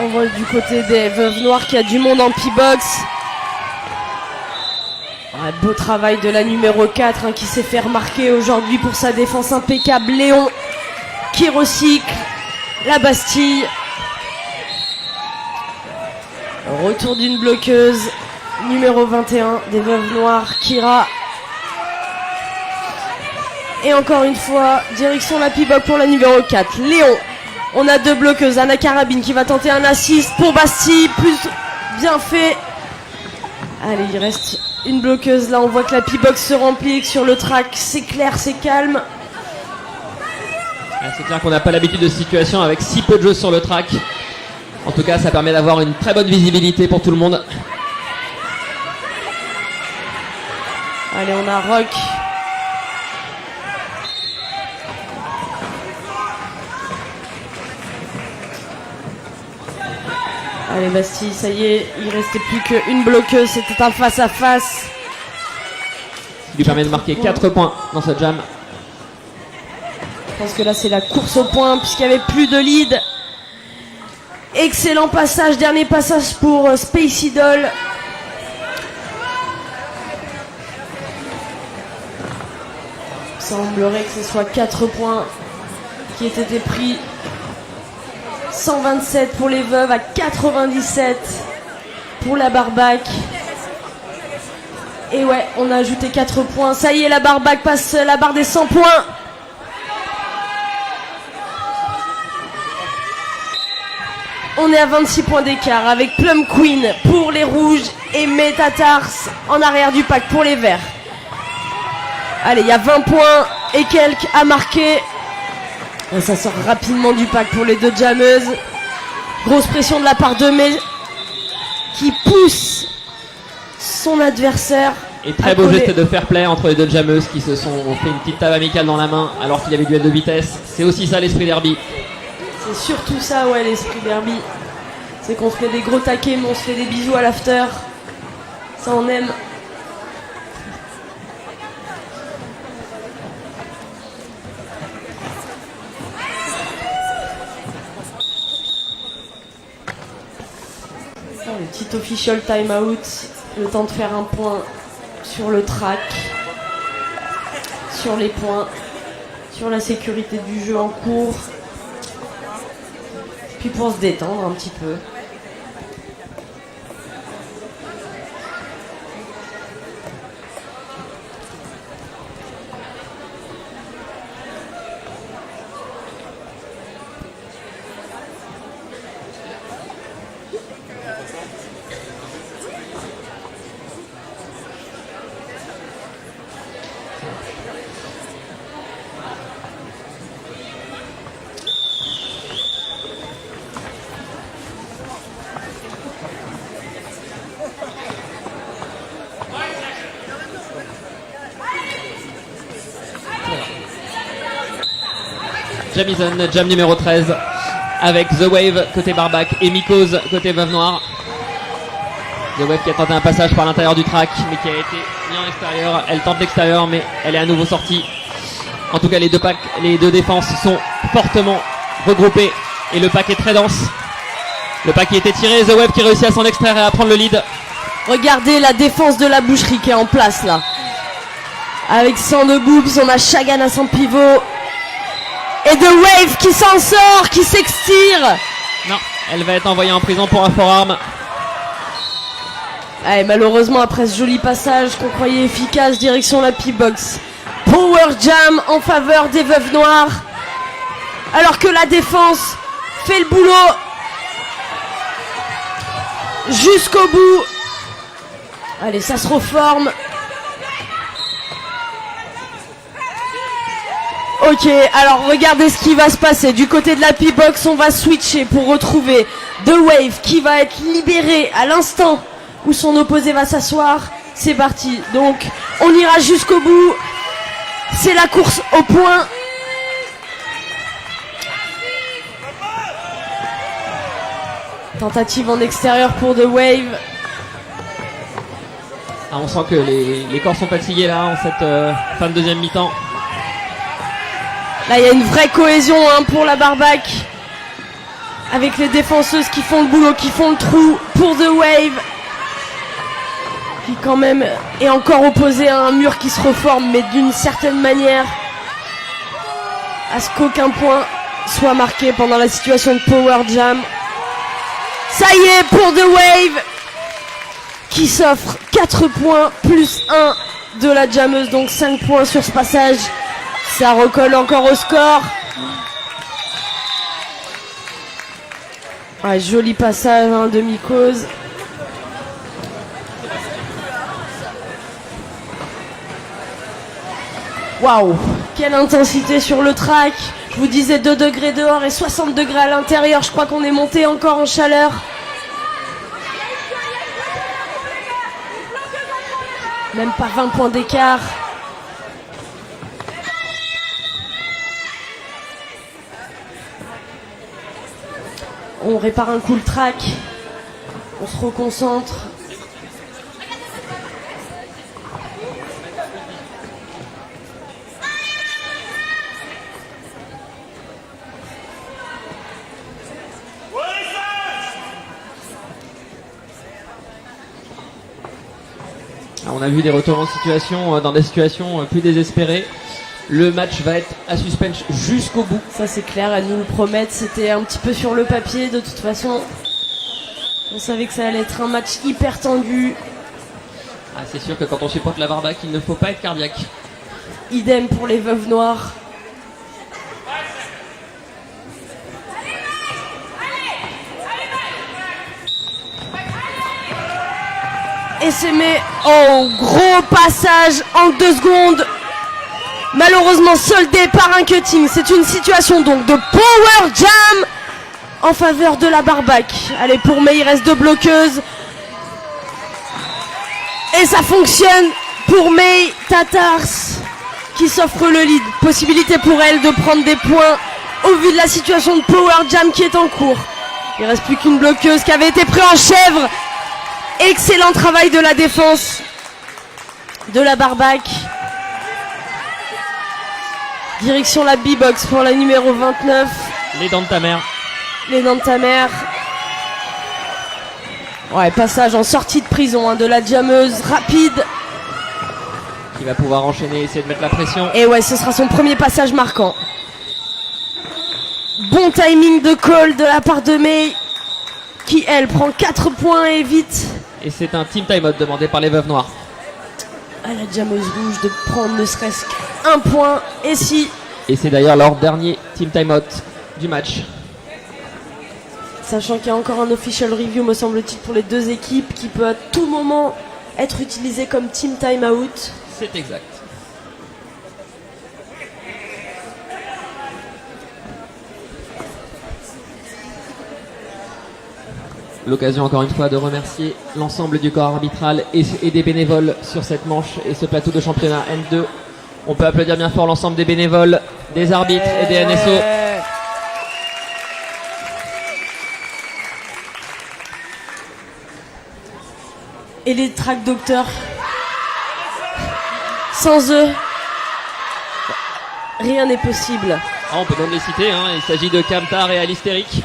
On voit du côté des Veuves Noires qu'il y a du monde en P-Box. Ouais, beau travail de la numéro 4 qui s'est fait remarquer aujourd'hui pour sa défense impeccable. Léon qui recycle la Bastille. Retour d'une bloqueuse numéro 21 des Veuves Noires, Kira. Et encore une fois, direction la P-Box pour la numéro 4, Léon. On a deux bloqueuses, Anna Carabine qui va tenter un assist pour Bastille, plus bien fait. Allez, il reste une bloqueuse, là on voit que la P-Box se remplit, que sur le track c'est clair, c'est calme. C'est clair qu'on n'a pas l'habitude de situation avec si peu de jeux sur le track. En tout cas, ça permet d'avoir une très bonne visibilité pour tout le monde. Allez, on a Rock. Allez, Bastille, ça y est, il restait plus qu'une bloqueuse, c'était un face-à-face. Il lui permet de marquer 4 points dans ce jam. Je pense que là, c'est la course au point, puisqu'il n'y avait plus de lead. Excellent passage, dernier passage pour Space Idol. Il semblerait que ce soit 4 points qui aient été pris. 127 pour les Veuves à 97 pour la Barbac. Et ouais, on a ajouté 4 points. Ça y est, la Barbac passe la barre des 100 points. On est à 26 points d'écart avec Plum Queen pour les rouges et Metatars en arrière du pack pour les verts. Allez, il y a 20 points et quelques à marquer. Et ça sort rapidement du pack pour les deux jammeuses. Grosse pression de la part de May qui pousse son adversaire. Et très beau geste de fair play entre les deux jammeuses qui se sont fait une petite table amicale dans la main alors qu'il y avait duel de vitesse. C'est aussi ça l'esprit derby. C'est surtout ça, ouais, l'esprit derby. C'est qu'on se fait des gros taquets, mais on se fait des bisous à l'after. Ça, on aime. Le petit official timeout. Le temps de faire un point sur le track. Sur les points. Sur la sécurité du jeu en cours. Puis pour se détendre un petit peu. Jamison, jam numéro 13 avec The Wave côté Barbac et Mycose côté Veuve Noire. The Wave qui a tenté un passage par l'intérieur du track mais qui a été mis en extérieur. Elle tente l'extérieur mais elle est à nouveau sortie. En tout cas les deux défenses sont fortement regroupées et le pack est très dense. Le pack qui était tiré, The Wave qui réussit à s'en extraire et à prendre le lead. Regardez la défense de la boucherie qui est en place là. Avec Sand Boobs, on a Chagan à son pivot. Et The Wave qui s'en sort, qui s'extire. Non, elle va être envoyée en prison pour un forearm. Allez, malheureusement, après ce joli passage qu'on croyait efficace, direction la P-Box. Power Jam en faveur des Veuves Noires. Alors que la défense fait le boulot jusqu'au bout. Allez, ça se reforme. Ok, alors regardez ce qui va se passer. Du côté de la P-Box, on va switcher pour retrouver The Wave qui va être libéré à l'instant où son opposé va s'asseoir. C'est parti. Donc, on ira jusqu'au bout. C'est la course au point. Tentative en extérieur pour The Wave. Ah, on sent que les corps sont fatigués là en cette fin de deuxième mi-temps. Là, il y a une vraie cohésion pour la Barbac. Avec les défenseuses qui font le boulot, qui font le trou pour The Wave. Qui quand même est encore opposé à un mur qui se reforme, mais d'une certaine manière, à ce qu'aucun point soit marqué pendant la situation de Power Jam. Ça y est pour The Wave, qui s'offre 4 points plus 1 de la jammeuse, donc 5 points sur ce passage. Ça recolle encore au score. Ouais, joli passage de Mycose. Waouh, quelle intensité sur le track. Je vous disais 2 degrés dehors et 60 degrés à l'intérieur. Je crois qu'on est monté encore en chaleur. Même pas 20 points d'écart. On répare un coup le track. On se reconcentre. On a vu des retournements de situation dans des situations plus désespérées. Le match va être à suspense jusqu'au bout. Ça c'est clair, elles nous le promettent. C'était un petit peu sur le papier de toute façon. On savait que ça allait être un match hyper tendu. Ah, c'est sûr que quand on supporte la Barbac, il ne faut pas être cardiaque. Idem pour les Veuves Noires. Et c'est mis au gros passage en 2 secondes. Malheureusement soldé par un cutting. C'est une situation donc de Power Jam en faveur de la Barbac. Allez, pour May, il reste 2 bloqueuses. Et ça fonctionne pour May Tatars qui s'offre le lead. Possibilité pour elle de prendre des points au vu de la situation de Power Jam qui est en cours. Il ne reste plus qu'une bloqueuse qui avait été prise en chèvre. Excellent travail de la défense de la Barbac. Direction la B-Box pour la numéro 29. Les dents de ta mère. Les dents de ta mère. Ouais, passage en sortie de prison de la jammeuse rapide. Qui va pouvoir enchaîner, essayer de mettre la pression. Et ouais, ce sera son premier passage marquant. Bon timing de call de la part de May. Qui, elle, prend 4 points et vite. Et c'est un team time-out demandé par les Veuves Noires. À la jammeuse rouge de prendre ne serait-ce qu'un point. Et si. Et c'est d'ailleurs leur dernier team time-out du match. sachant qu'il y a encore un official review, me semble-t-il, pour les deux équipes, qui peut à tout moment être utilisé comme team timeout. C'est exact. L'occasion encore une fois de remercier l'ensemble du corps arbitral et des bénévoles sur cette manche et ce plateau de championnat N2. On peut applaudir bien fort l'ensemble des bénévoles, des arbitres et des NSO. Et les track docteurs. Sans eux, rien n'est possible. Ah, on peut même les citer, hein. Il s'agit de Kamtar et Alistéric.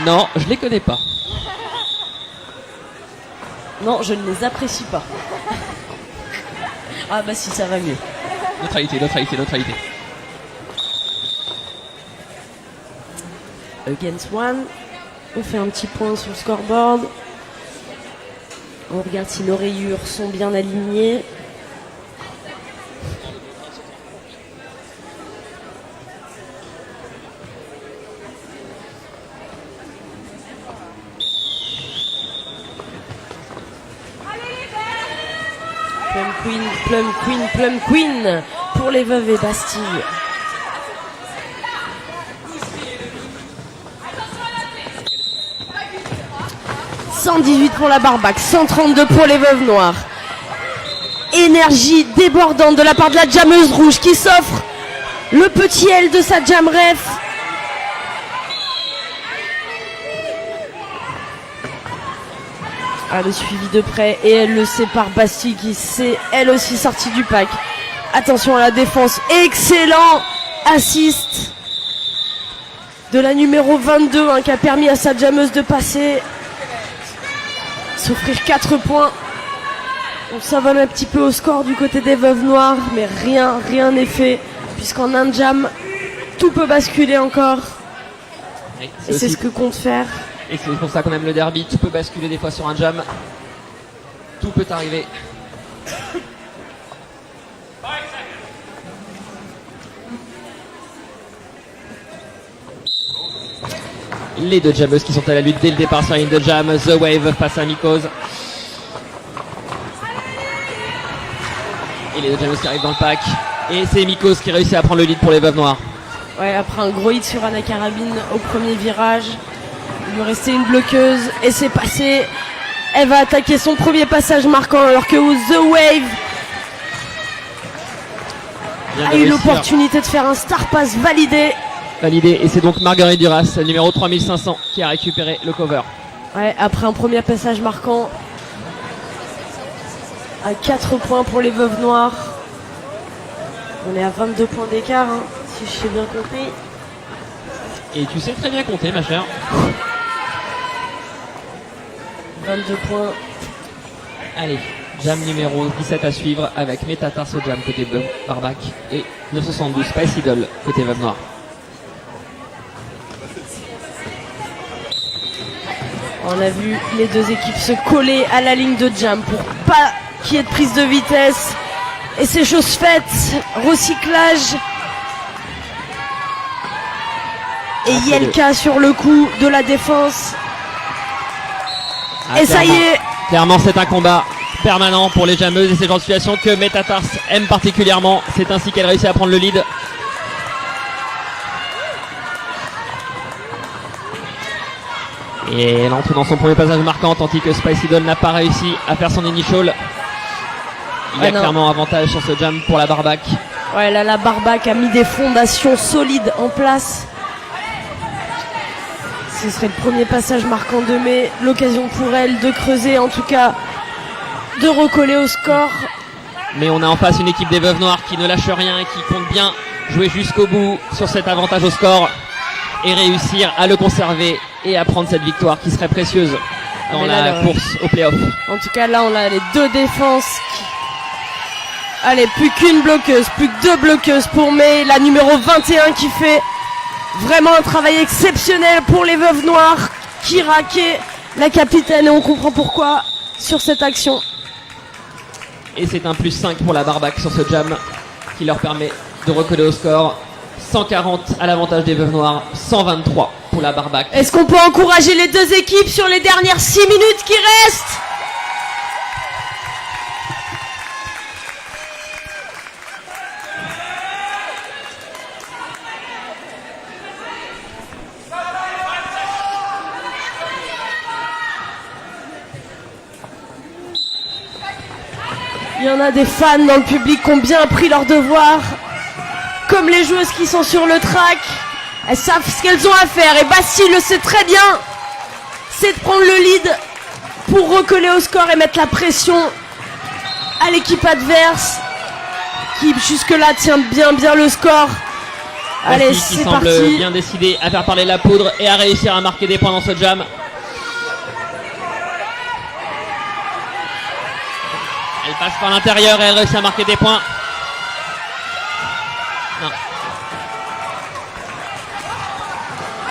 Non, je les connais pas. Non, je ne les apprécie pas. Ah bah si, ça va mieux. Neutralité. Against one. On fait un petit point sur le scoreboard. On regarde si nos rayures sont bien alignées. Plum Queen pour les Veuves et Bastille. « 118 pour la Barbac, 132 pour les Veuves Noires. » Énergie débordante de la part de la jammeuse rouge qui s'offre le petit L de sa jam ref. Elle le suivi de près et elle le sépare. Bastille qui s'est elle aussi sortie du pack. Attention à la défense. Excellent assist de la numéro 22 qui a permis à sa jammeuse de passer. S'offrir 4 points. On s'avale un petit peu au score du côté des Veuves Noires. Mais rien n'est fait. Puisqu'en un jam, tout peut basculer encore. Oui, et c'est ce que compte faire. Et c'est pour ça qu'on aime le derby, tout peut basculer des fois sur un jam. Tout peut arriver. Les deux jammeuses qui sont à la lutte dès le départ sur la ligne de jam. The Wave face à Mycose. Et les deux jammeuses qui arrivent dans le pack. Et c'est Mycose qui réussit à prendre le lead pour les Veuves Noires. Ouais, après un gros hit sur Anna Carabine au premier virage. Il lui restait une bloqueuse et c'est passé. Elle va attaquer son premier passage marquant alors que The Wave a eu l'opportunité de faire un star pass validé. Et c'est donc Marguerite Duras, numéro 3500, qui a récupéré le cover. Ouais, après un premier passage marquant à 4 points pour les Veuves Noires. On est à 22 points d'écart, si je sais bien compter. Et tu sais très bien compter, ma chère. 22 points. Allez, jam numéro 17 à suivre avec Métatars au jam côté Barbac et 972 Spice Idol côté Veuve Noire. On a vu les deux équipes se coller à la ligne de jam pour pas qu'il y ait de prise de vitesse. Et c'est chose faite. Recyclage. Et Yelka sur le coup de la défense. Et ça y est. Clairement, c'est un combat permanent pour les jammeuses et c'est le genre de situation que Métatars aime particulièrement. C'est ainsi qu'elle réussit à prendre le lead. Et elle entre dans son premier passage marquant, tandis que Spicy Doll n'a pas réussi à faire son initial. Il y a clairement avantage sur ce jam pour la Barbac. Ouais, là, la Barbac a mis des fondations solides en place. Ce serait le premier passage marquant de mai. L'occasion pour elle de creuser, en tout cas, de recoller au score. Mais on a en face une équipe des Veuves Noires qui ne lâche rien et qui compte bien jouer jusqu'au bout sur cet avantage au score et réussir à le conserver et à prendre cette victoire qui serait précieuse dans la course au play-off. En tout cas, là, on a les deux défenses qui... Allez, plus qu'une bloqueuse, plus que deux bloqueuses pour May, la numéro 21 qui fait vraiment un travail exceptionnel pour les Veuves Noires. Kira qui est la capitaine et on comprend pourquoi sur cette action. Et c'est un +5 pour la Barbac sur ce jam qui leur permet de recoller au score. 140 à l'avantage des Veuves Noires, 123 pour la Barbac. Est-ce qu'on peut encourager les deux équipes sur les dernières 6 minutes qui restent? Il y en a des fans dans le public qui ont bien pris leur devoir, comme les joueuses qui sont sur le track. Elles savent ce qu'elles ont à faire et Bastille le sait très bien, c'est de prendre le lead pour recoller au score et mettre la pression à l'équipe adverse qui jusque-là tient bien le score. Allez, c'est parti. Qui semble bien décidé à faire parler la poudre et à réussir à marquer des points dans ce jam. Elle passe par l'intérieur et elle réussit à marquer des points. Non.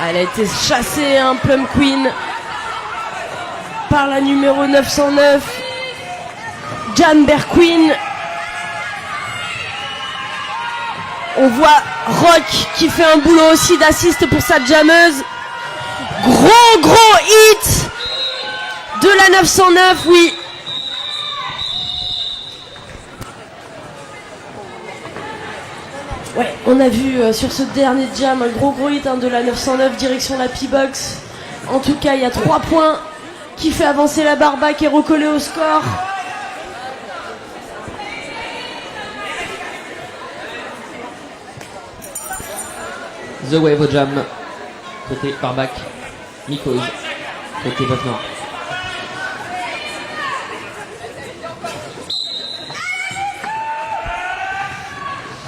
Elle a été chassée, hein, Plum Queen, par la numéro 909, Jan Berquin. On voit Rock qui fait un boulot aussi d'assist pour sa jammeuse. Gros hit de la 909, oui. Ouais, on a vu sur ce dernier jam un gros hit de la 909 direction la P-Box. En tout cas, il y a 3 points qui fait avancer la Barbac et recoller au score. The Wave au jam. Côté Barbac. Nikos. Côté Veuves Noires.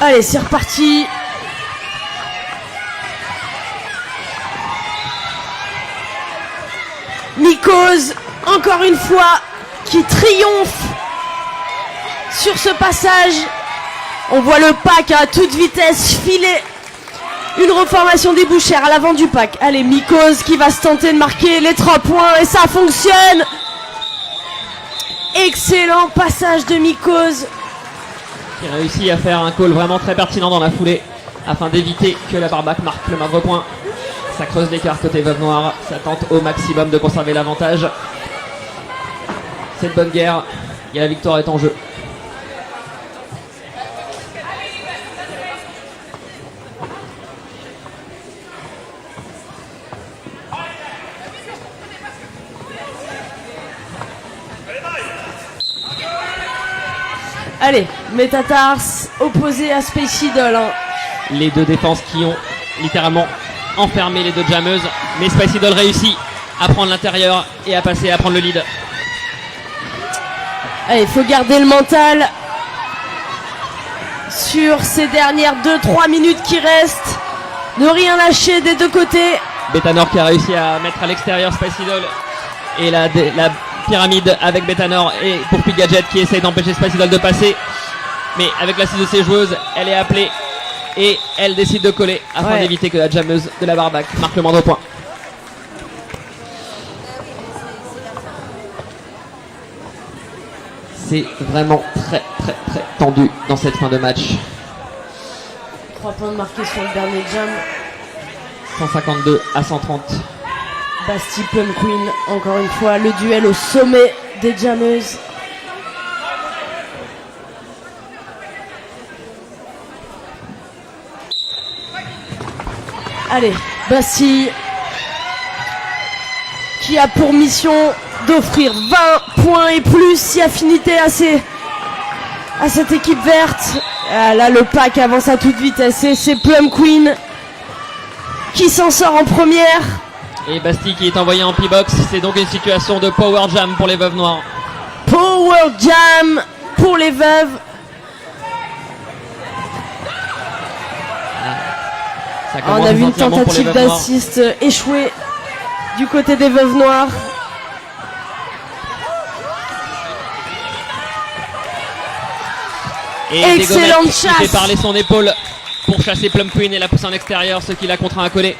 Allez, c'est reparti. Nikos, encore une fois, qui triomphe sur ce passage. On voit le pack à toute vitesse filer. Une reformation des bouchères à l'avant du pack. Allez, Nikos qui va se tenter de marquer les 3 points et ça fonctionne. Excellent passage de Nikos. Qui réussit à faire un call vraiment très pertinent dans la foulée afin d'éviter que la Barbac marque le moindre point. Ça creuse l'écart côté Veuves Noires, ça tente au maximum de conserver l'avantage. Cette bonne guerre et la victoire est en jeu. Allez, Métatars opposé à Space Idol. Les deux défenses qui ont littéralement enfermé les deux jammeuses. Mais Space Idol réussit à prendre l'intérieur et à passer, à prendre le lead. Allez, il faut garder le mental sur ces dernières 2-3 minutes qui restent. Ne rien lâcher des deux côtés. Betanor qui a réussi à mettre à l'extérieur Space Idol. Et la pyramide avec Betanor et pour Pig Gadget qui essaye d'empêcher Space Idol de passer. Mais avec l'assist de ses joueuses, elle est appelée et elle décide de coller afin d'éviter que la jammeuse de la Barbac marque le moindre point. C'est vraiment très tendu dans cette fin de match. 3 points de marqués sur le dernier jam. 152 à 130. Bastille Plum Queen, encore une fois, le duel au sommet des jammeuses. Allez, Bastille qui a pour mission d'offrir 20 points et plus si affinité à cette équipe verte. Ah, là, le pack avance à toute vitesse et c'est Plum Queen qui s'en sort en première. Et Bastille qui est envoyé en P-Box. C'est donc une situation de Power Jam pour les Veuves Noires. Power Jam pour les Veuves. On a vu une tentative d'assist échouée du côté des Veuves Noires. Et excellente chasse. Il fait parler son épaule pour chasser Plum Queen et la pousser en extérieur, ce qui l'a contraint à coller.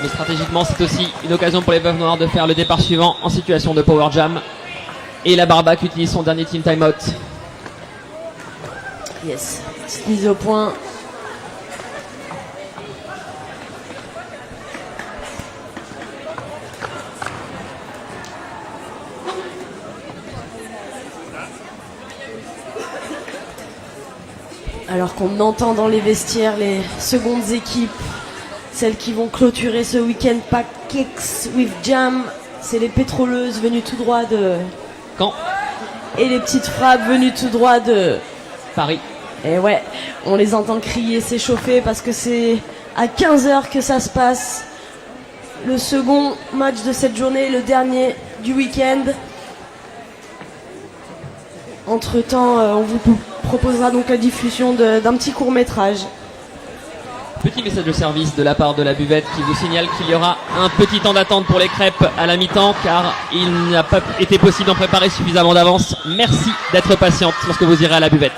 Mais stratégiquement, c'est aussi une occasion pour les Veuves Noires de faire le départ suivant en situation de Power Jam. Et la Barbac utilise son dernier team timeout. Yes, petite mise au point Alors qu'on entend dans les vestiaires les secondes équipes, celles qui vont clôturer ce week-end Pancakes with Jam, c'est les pétroleuses venues tout droit de Caen et les petites frappes venues tout droit de Paris. Et ouais, on les entend crier, s'échauffer parce que c'est à 15h que ça se passe. Le second match de cette journée, le dernier du week-end. Entre-temps, on vous proposera donc la diffusion d'un petit court-métrage. Petit message de service de la part de la buvette qui vous signale qu'il y aura un petit temps d'attente pour les crêpes à la mi-temps car il n'a pas été possible d'en préparer suffisamment d'avance. Merci d'être patiente lorsque vous irez à la buvette.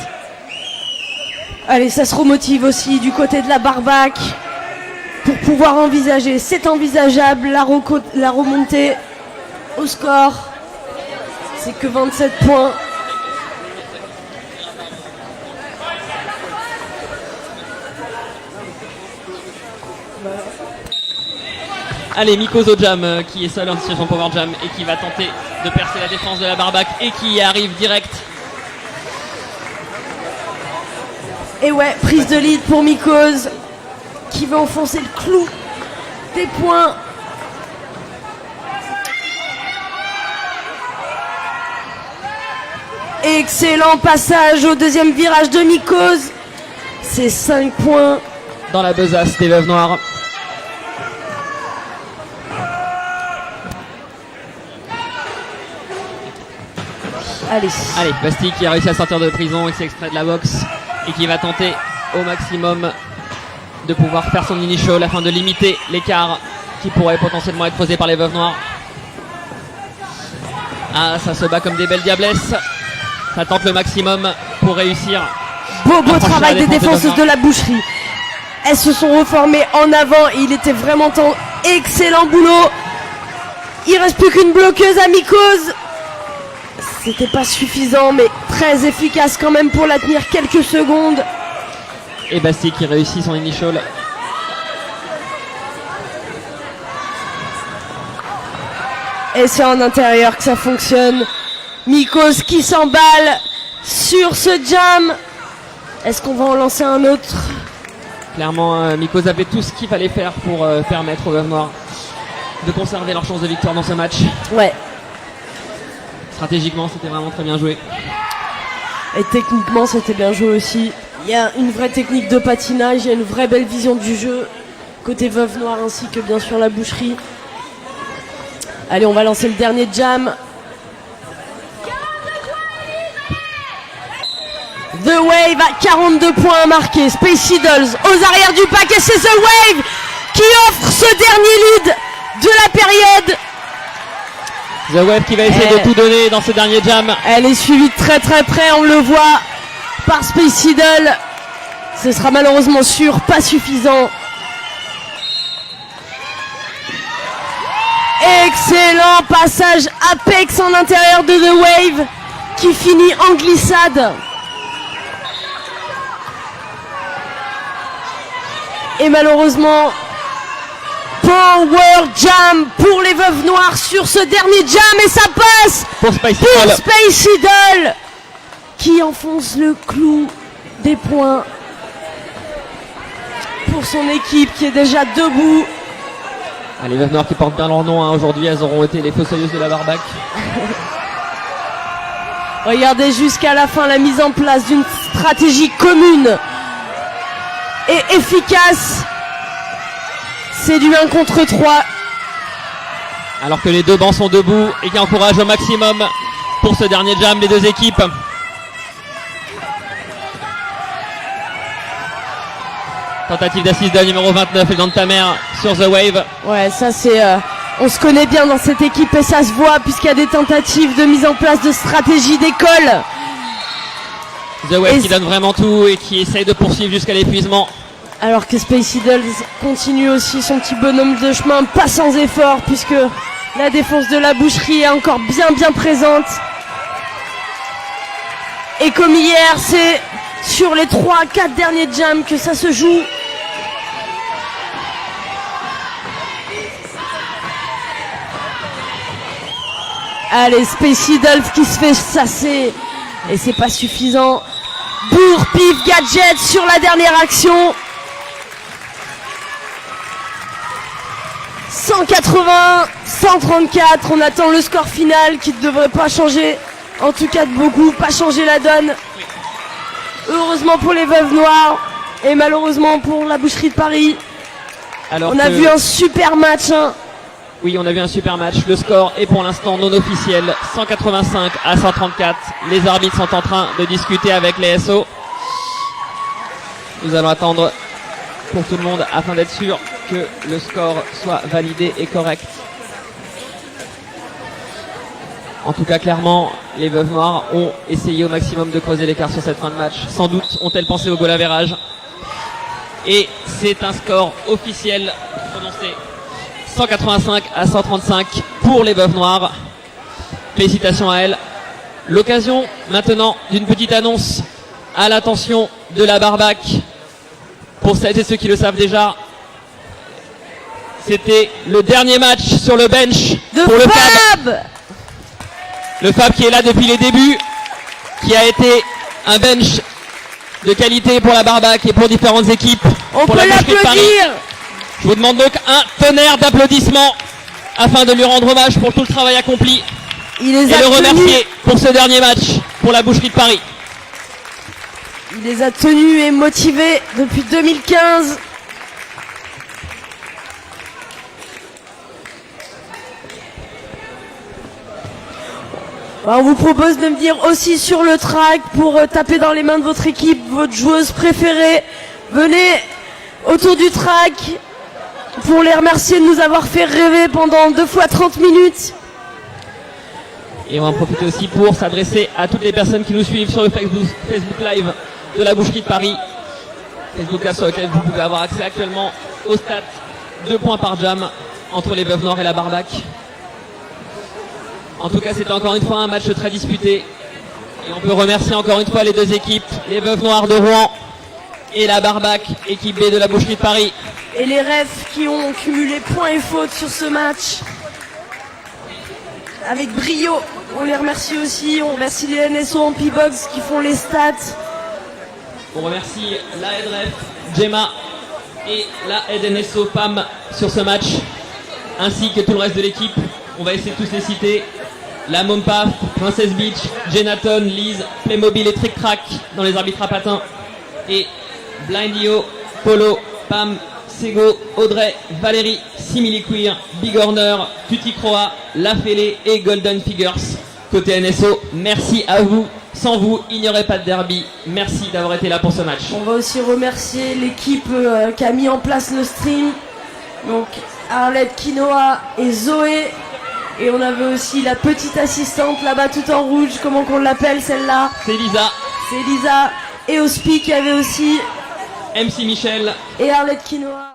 Allez, ça se remotive aussi du côté de la Barbac pour pouvoir envisager, c'est envisageable, la remontée au score. C'est que 27 points. Allez, Mikos au jam qui est seul en situation power jam et qui va tenter de percer la défense de la Barbac et qui y arrive direct. Et ouais, prise de lead pour Mikos qui veut enfoncer le clou des points. Excellent passage au deuxième virage de Mikos. C'est 5 points. Dans la besace des Veuves Noires. Allez, Bastille qui a réussi à sortir de prison et qui s'est extrait de la boxe et qui va tenter au maximum de pouvoir faire son initial afin de limiter l'écart qui pourrait potentiellement être creusé par les Veuves Noires. Ah, ça se bat comme des belles diablesses. Ça tente le maximum pour réussir. Beau travail des défenseuses de la boucherie. Elles se sont reformées en avant. Il était vraiment temps. Excellent boulot. Il reste plus qu'une bloqueuse à Mikos. C'était pas suffisant, mais très efficace quand même pour la tenir quelques secondes. Et Bastille qui réussit son initial. Et c'est en intérieur que ça fonctionne. Mikos qui s'emballe sur ce jam. Est-ce qu'on va en lancer un autre? Clairement, Mikos avait tout ce qu'il fallait faire pour permettre aux Veuves Noires de conserver leur chance de victoire dans ce match. Ouais. Stratégiquement, c'était vraiment très bien joué. Et techniquement, c'était bien joué aussi. Il y a une vraie technique de patinage, il y a une vraie belle vision du jeu, côté Veuve Noire ainsi que bien sûr la boucherie. Allez, on va lancer le dernier jam. The Wave à 42 points marqués. Space Idols aux arrières du pack et c'est The Wave qui offre ce dernier lead de la période. The Wave qui va essayer de tout donner dans ce dernier jam. Elle est suivie de très près, on le voit, par Space Idol. Ce sera malheureusement sûr, pas suffisant. Excellent passage Apex en intérieur de The Wave qui finit en glissade. Et malheureusement, Power Jam pour les Veuves Noires sur ce dernier jam et ça passe pour Space Idol qui enfonce le clou des points pour son équipe qui est déjà debout. Ah, les Veuves Noires qui portent bien leur nom hein. Aujourd'hui, elles auront été les fossoyeuses de la Barbac. Regardez jusqu'à la fin la mise en place d'une stratégie commune et efficace. C'est du 1 contre 3. Alors que les deux bancs sont debout et qui encouragent au maximum pour ce dernier jam les deux équipes. Tentative d'assise de numéro 29 et dans ta mère sur The Wave. Ouais, ça c'est... on se connaît bien dans cette équipe et ça se voit puisqu'il y a des tentatives de mise en place de stratégie d'école. The Wave qui donne vraiment tout et qui essaye de poursuivre jusqu'à l'épuisement. Alors que Space Idols continue aussi son petit bonhomme de chemin, pas sans effort, puisque la défense de la boucherie est encore bien présente. Et comme hier, c'est sur les 3-4 derniers jams que ça se joue. Allez, Space Idols qui se fait chasser. Et c'est pas suffisant. Bourg, Pif, Gadget sur la dernière action. 180, 134, on attend le score final qui ne devrait pas changer, en tout cas de beaucoup, pas changer la donne. Heureusement pour les Veuves Noires et malheureusement pour la Boucherie de Paris. Alors on a vu un super match. Hein. Oui, on a vu un super match. Le score est pour l'instant non officiel, 185 à 134. Les arbitres sont en train de discuter avec les SO. Nous allons attendre pour tout le monde afin d'être sûr que le score soit validé et correct. En tout cas, clairement, les Veuves Noires ont essayé au maximum de creuser l'écart sur cette fin de match. Sans doute ont-elles pensé au goal average. Et c'est un score officiel prononcé. 185 à 135 pour les Veuves Noires. Félicitations à elles. L'occasion maintenant d'une petite annonce à l'attention de la Barbac. Pour celles et ceux qui le savent déjà, c'était le dernier match sur le bench pour le FAB. Le FAB qui est là depuis les débuts, qui a été un bench de qualité pour la Barbac et pour différentes équipes. On pour peut la Boucherie de Paris. l'applaudir. Je vous demande donc un tonnerre d'applaudissements afin de lui rendre hommage pour tout le travail accompli Il les et a le tenus. remercier pour ce dernier match pour la Boucherie de Paris. Il les a tenus et motivés depuis 2015. On vous propose de venir aussi sur le track pour taper dans les mains de votre équipe, votre joueuse préférée. Venez autour du track pour les remercier de nous avoir fait rêver pendant 2 fois 30 minutes. Et on va en profiter aussi pour s'adresser à toutes les personnes qui nous suivent sur le Facebook Live de la Boucherie de Paris. Facebook Live sur lequel vous pouvez avoir accès actuellement aux stats. 2 points par jam entre les Veuves Noires et la Barbac. En tout cas, c'était encore une fois un match très disputé. Et on peut remercier encore une fois les deux équipes, les Veuves Noires de Rouen et la Barbac, équipe B de la Boucherie de Paris. Et les refs qui ont cumulé points et fautes sur ce match avec brio. On les remercie aussi. On remercie les NSO en P-Box qui font les stats. On remercie la head ref, Gemma, et la head NSO Pam sur ce match, ainsi que tout le reste de l'équipe. On va essayer de tous les citer. La Mompaf, Princess Beach, Jenaton, Lise, Playmobil et Trick Track dans les arbitres à patins. Et Blindio, Polo, Pam, Sego, Audrey, Valérie, Simili Queer, Big Horner, Tutti Croa, La Fêlée et Golden Figures. Côté NSO, merci à vous. Sans vous, il n'y aurait pas de derby. Merci d'avoir été là pour ce match. On va aussi remercier l'équipe qui a mis en place le stream. Donc Arlette, Quinoa et Zoé. Et on avait aussi la petite assistante là-bas tout en rouge. Comment qu'on l'appelle celle-là? C'est Lisa. C'est Lisa. Et au speak, il y avait aussi MC Michel. et Arlette Quinoa.